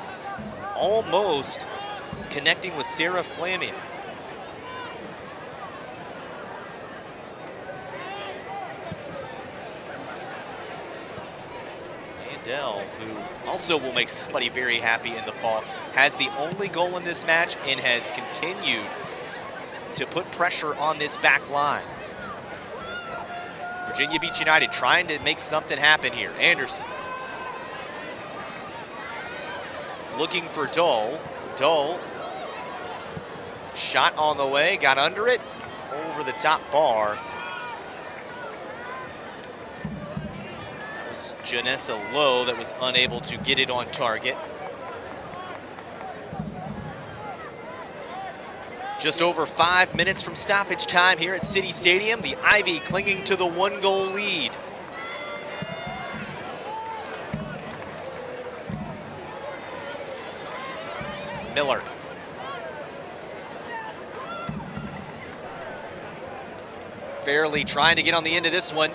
almost connecting with Sarah Flamian. Landell, who also will make somebody very happy in the fall, has the only goal in this match and has continued to put pressure on this back line. Virginia Beach United trying to make something happen here. Anderson. Looking for Dole. Dole. Shot on the way, got under it, over the top bar. That was Janessa Lowe that was unable to get it on target. Just over 5 minutes from stoppage time here at City Stadium. The Ivy clinging to the 1-goal lead. Miller. Fairley trying to get on the end of this one.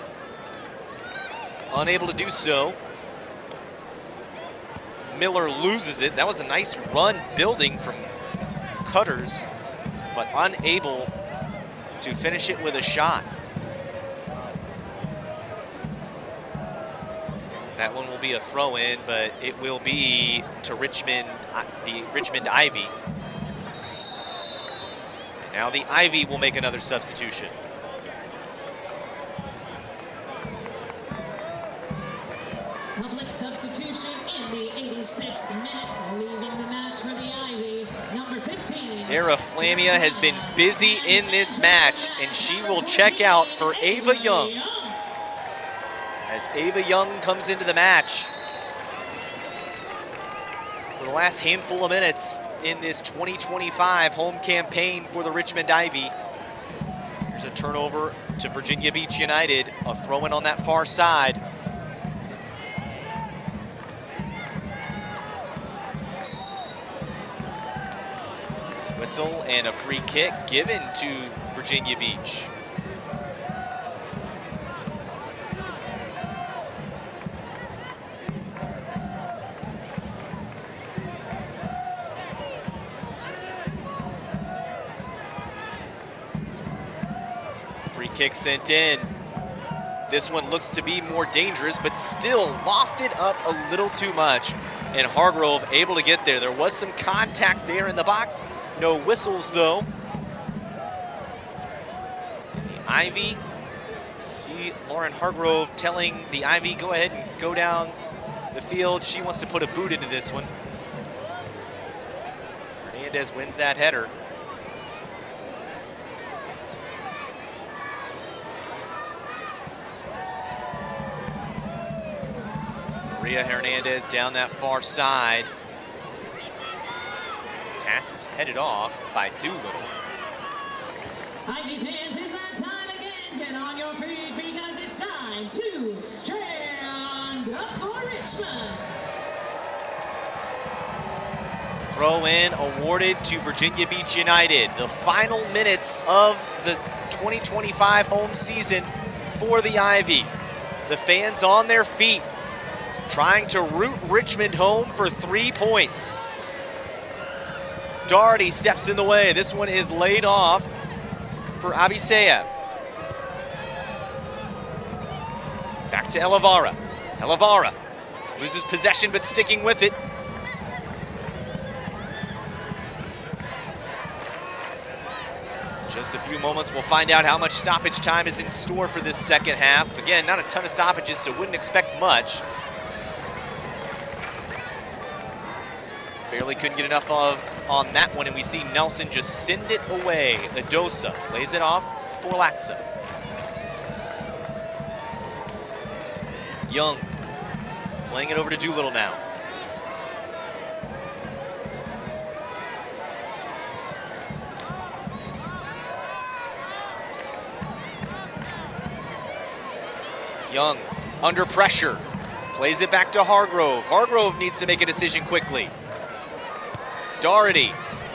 Unable to do so. Miller loses it. That was a nice run building from Cutters, but unable to finish it with a shot. That one will be a throw-in, but it will be to Richmond, the Richmond Ivy. And now the Ivy will make another substitution. Public substitution in the 86th minute, leaving the match for the Ivy, number 15. Sarah Flamia has been busy in this match, and she will check out for Ava Young. As Ava Young comes into the match for the last handful of minutes in this 2025 home campaign for the Richmond Ivy. Here's a turnover to Virginia Beach United, a throw-in on that far side. Whistle and a free kick given to Virginia Beach. Free kick sent in. This one looks to be more dangerous, but still lofted up a little too much. And Hargrove able to get there. There was some contact there in the box. No whistles, though. And the Ivy, see Lauren Hargrove telling the Ivy, go ahead and go down the field. She wants to put a boot into this one. Hernandez wins that header. Maria Hernandez down that far side. Pass is headed off by Doolittle. Ivy fans, it's that time again. Get on your feet because it's time to stand up for Richmond. Throw in awarded to Virginia Beach United. The final minutes of the 2025 home season for the Ivy. The fans on their feet, trying to root Richmond home for 3 points. Doherty steps in the way. This one is laid off for Abisea. Back to Elavara. Elavara loses possession but sticking with it. Just a few moments, we'll find out how much stoppage time is in store for this second half. Again, not a ton of stoppages, so wouldn't expect much. Fairley couldn't get enough on that one, and we see Nelson just send it away. Adosa lays it off for Laxa. Young playing it over to Doolittle now. Young under pressure, plays it back to Hargrove. Hargrove needs to make a decision quickly. Doherty,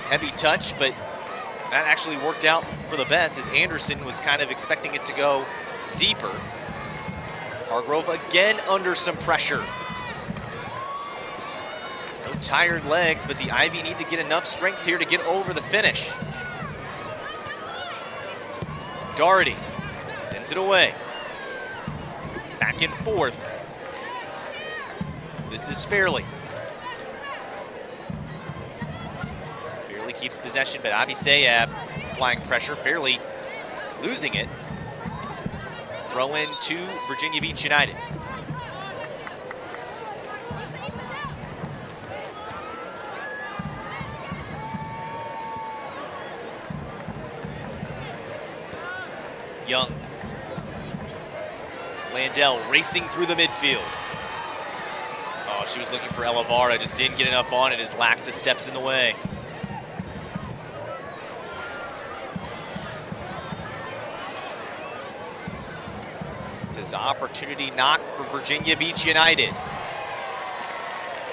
heavy touch, but that actually worked out for the best as Anderson was kind of expecting it to go deeper. Hargrove again under some pressure. No tired legs, but the Ivy need to get enough strength here to get over the finish. Doherty sends it away. Back and forth. This is Fairley. Keeps possession, but Abisea applying pressure, Fairley losing it. Throw in to Virginia Beach United. Young. Landell racing through the midfield. Oh, she was looking for Elavarda, just didn't get enough on it as Laxa steps in the way. There's an opportunity knock for Virginia Beach United.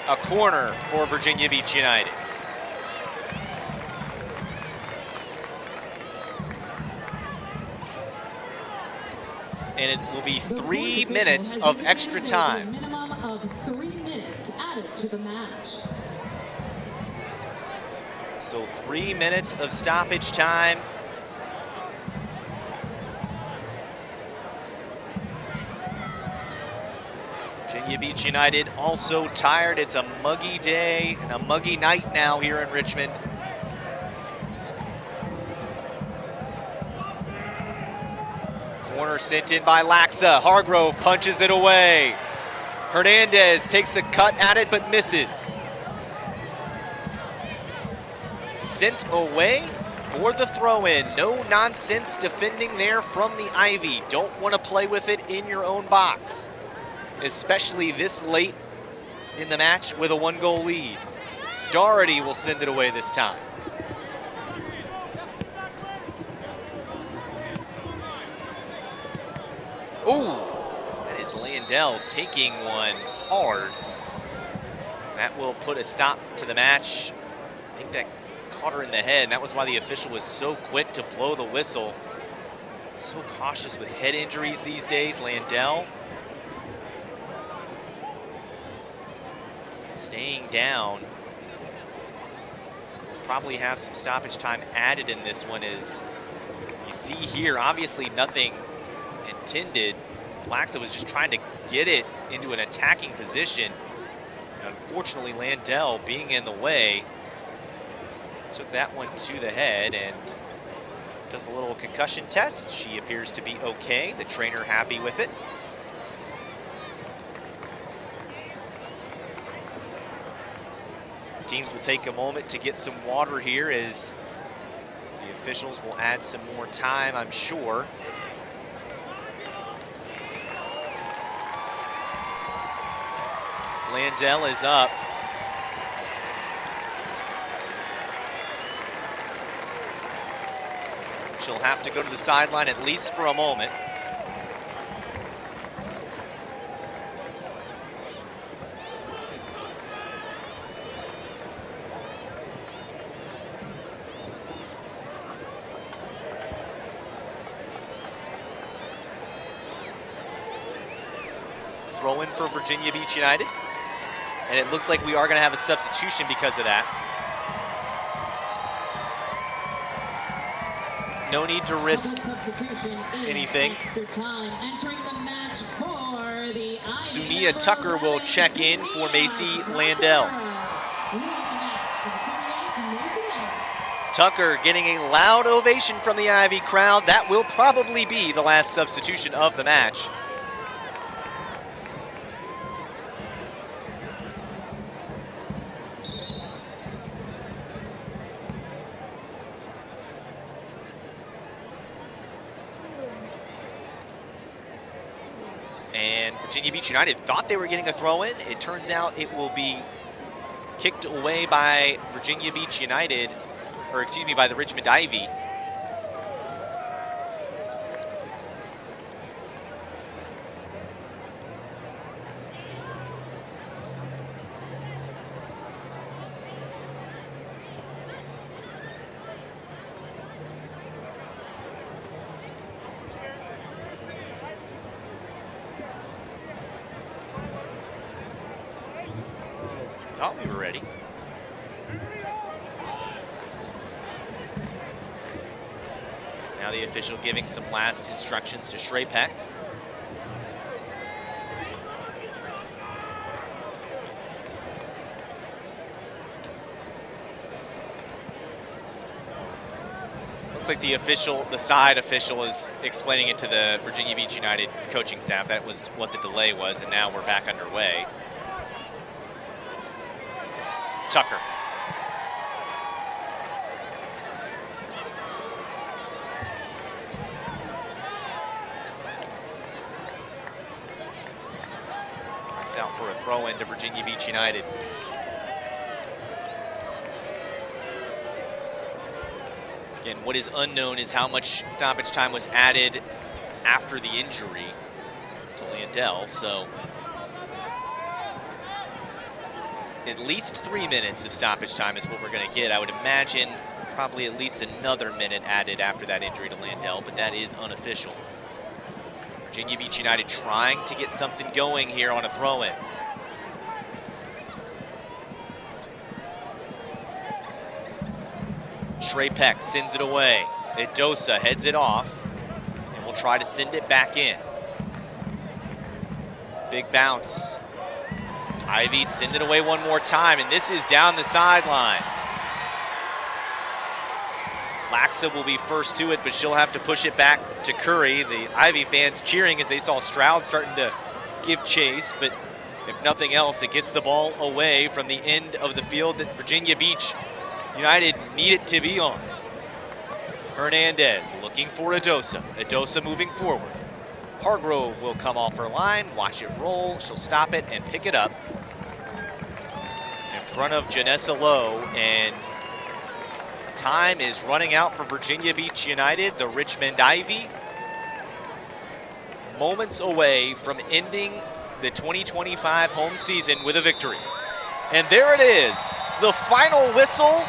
A corner for Virginia Beach United. And it will be 3 minutes of extra time. A minimum of 3 minutes added to the match. So 3 minutes of stoppage time. Virginia Beach United also tired. It's a muggy day and a muggy night now here in Richmond. Corner sent in by Laxa. Hargrove punches it away. Hernandez takes a cut at it but misses. Sent away for the throw-in. No nonsense defending there from the Ivy. Don't want to play with it in your own box, especially this late in the match with a 1-goal lead. Doherty will send it away this time. Ooh, that is Landell taking one hard. That will put a stop to the match. I think that caught her in the head, and that was why the official was so quick to blow the whistle. So cautious with head injuries these days, Landell. Staying down. Probably have some stoppage time added in this one. As you see here, obviously nothing intended. Laxa was just trying to get it into an attacking position. Unfortunately, Landell, being in the way, took that one to the head and does a little concussion test. She appears to be okay. The trainer happy with it. Teams will take a moment to get some water here as the officials will add some more time, I'm sure. Landell is up. She'll have to go to the sideline at least for a moment. Throw in for Virginia Beach United. And it looks like we are going to have a substitution because of that. No need to risk anything. Sunia Tucker will check in for Macy Landell. Tucker getting a loud ovation from the Ivy crowd. That will probably be the last substitution of the match. And Virginia Beach United thought they were getting a throw-in. It turns out it will be kicked away by Virginia Beach United, or excuse me, by the Richmond Ivy. Thought we were ready. Now the official giving some last instructions to Shrapek. Looks looks like the side official is explaining it to the Virginia Beach United coaching staff. That was what the delay was, and now we're back underway. Tucker. That's out for a throw-in to Virginia Beach United. Again, what is unknown is how much stoppage time was added after the injury to Landell, so at least 3 minutes of stoppage time is what we're going to get. I would imagine probably at least another minute added after that injury to Landell, but that is unofficial. Virginia Beach United trying to get something going here on a throw-in. Trey Peck sends it away. Idosa heads it off and will try to send it back in. Big bounce. Ivy send it away one more time, and this is down the sideline. Laxa will be first to it, but she'll have to push it back to Curry. The Ivy fans cheering as they saw Stroud starting to give chase, but if nothing else, it gets the ball away from the end of the field that Virginia Beach United need it to be on. Hernandez looking for Idosa. Idosa moving forward. Hargrove will come off her line, watch it roll. She'll stop it and pick it up in front of Janessa Lowe, and time is running out for Virginia Beach United. The Richmond Ivy moments away from ending the 2025 home season with a victory. And there it is, the final whistle,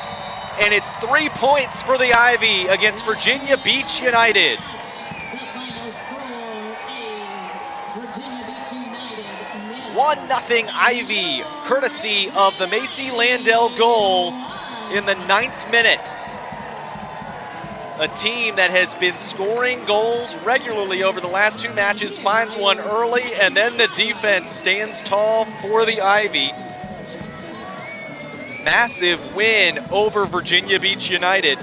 and it's 3 points for the Ivy against Virginia Beach United. The final score is Virginia Beach United. 1-0 Ivy, courtesy of the Macy Landell goal in the 9th minute. A team that has been scoring goals regularly over the last 2 matches finds one early, and then the defense stands tall for the Ivy. Massive win over Virginia Beach United,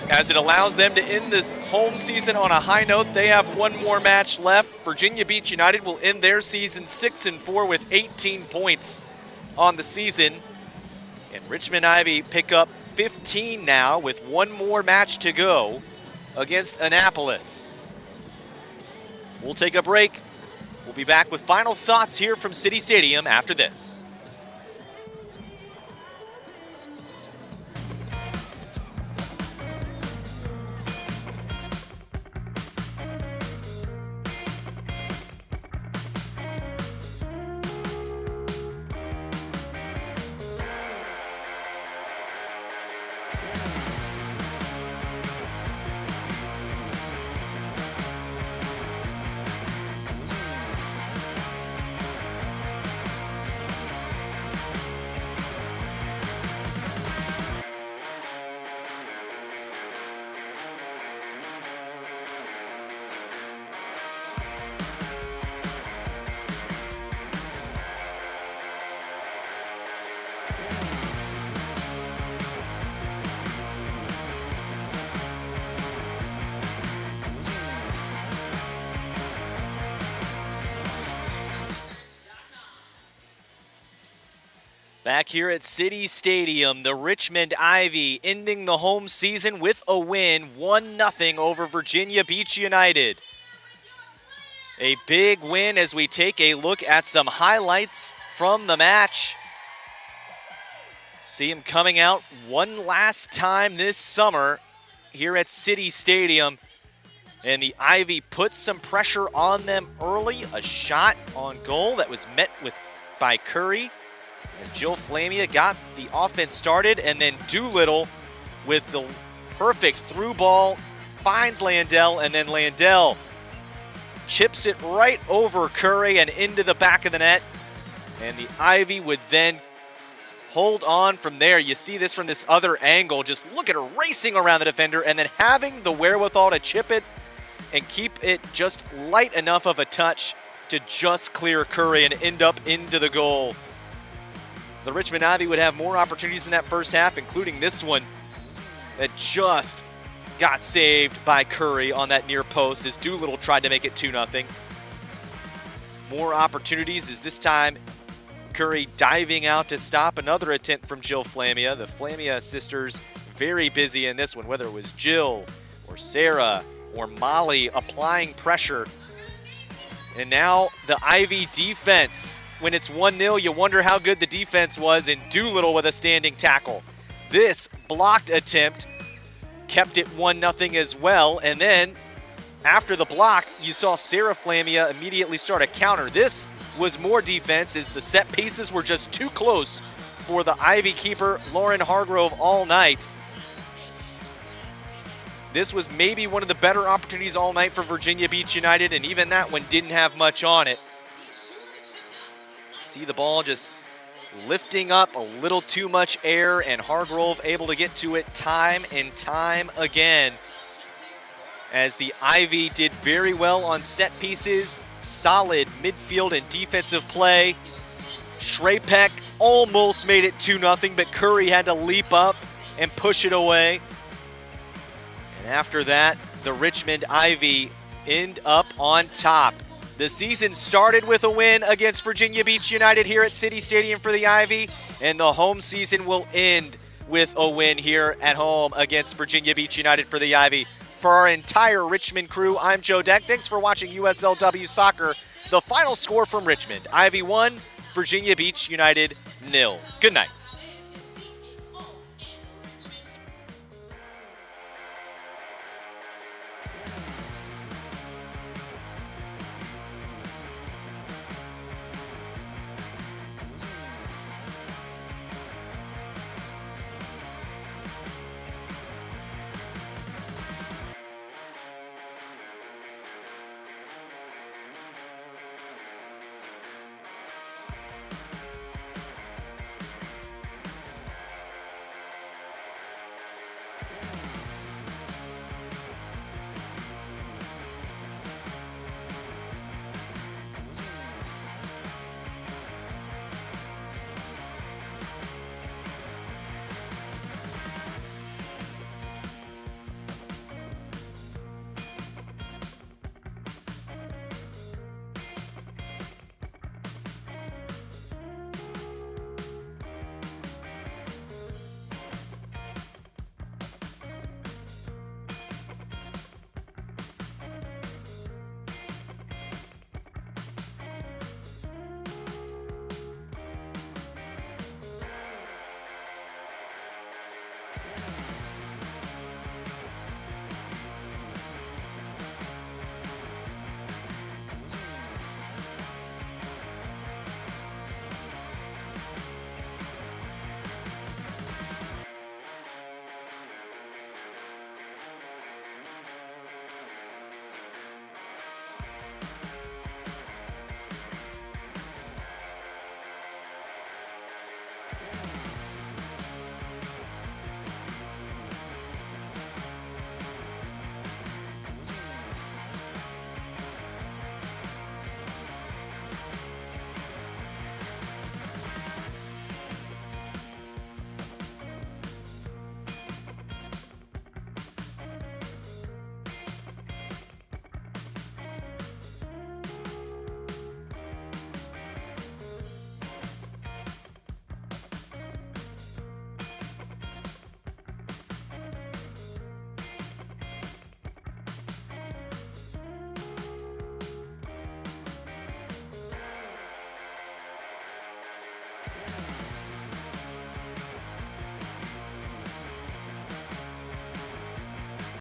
as it allows them to end this home season on a high note. They have one more match left. Virginia Beach United will end their season 6-4 with 18 points on the season. And Richmond Ivy pick up 15 now with one more match to go against Annapolis. We'll take a break. We'll be back with final thoughts here from City Stadium after this. Back here at City Stadium, the Richmond Ivy ending the home season with a win, 1-0 over Virginia Beach United. A big win as we take a look at some highlights from the match. See him coming out one last time this summer here at City Stadium. And the Ivy put some pressure on them early. A shot on goal that was met by Curry, as Jill Flamia got the offense started, and then Doolittle with the perfect through ball finds Landell, and then Landell chips it right over Curry and into the back of the net. And the Ivy would then hold on from there. You see this from this other angle. Just look at her racing around the defender and then having the wherewithal to chip it and keep it just light enough of a touch to just clear Curry and end up into the goal. The Richmond Ivy would have more opportunities in that first half, including this one that just got saved by Curry on that near post as Doolittle tried to make it 2-0. More opportunities as this time Curry diving out to stop another attempt from Jill Flamia. The Flamia sisters very busy in this one, whether it was Jill or Sarah or Molly applying pressure. And now the Ivy defense, when it's 1-0, you wonder how good the defense was, and Doolittle with a standing tackle. This blocked attempt kept it 1-0 as well, and then after the block, you saw Sarah Flamia immediately start a counter. This was more defense as the set pieces were just too close for the Ivy keeper, Lauren Hargrove, all night. This was maybe one of the better opportunities all night for Virginia Beach United, and even that one didn't have much on it. See the ball just lifting up a little too much air, and Hargrove able to get to it time and time again. As the Ivy did very well on set pieces, solid midfield and defensive play. Shrapek almost made it 2-0, but Curry had to leap up and push it away. And after that, the Richmond Ivy end up on top. The season started with a win against Virginia Beach United here at City Stadium for the Ivy, and the home season will end with a win here at home against Virginia Beach United for the Ivy. For our entire Richmond crew, I'm Joe Deck. Thanks for watching USLW Soccer. The final score from Richmond, Ivy 1, Virginia Beach United 0. Good night.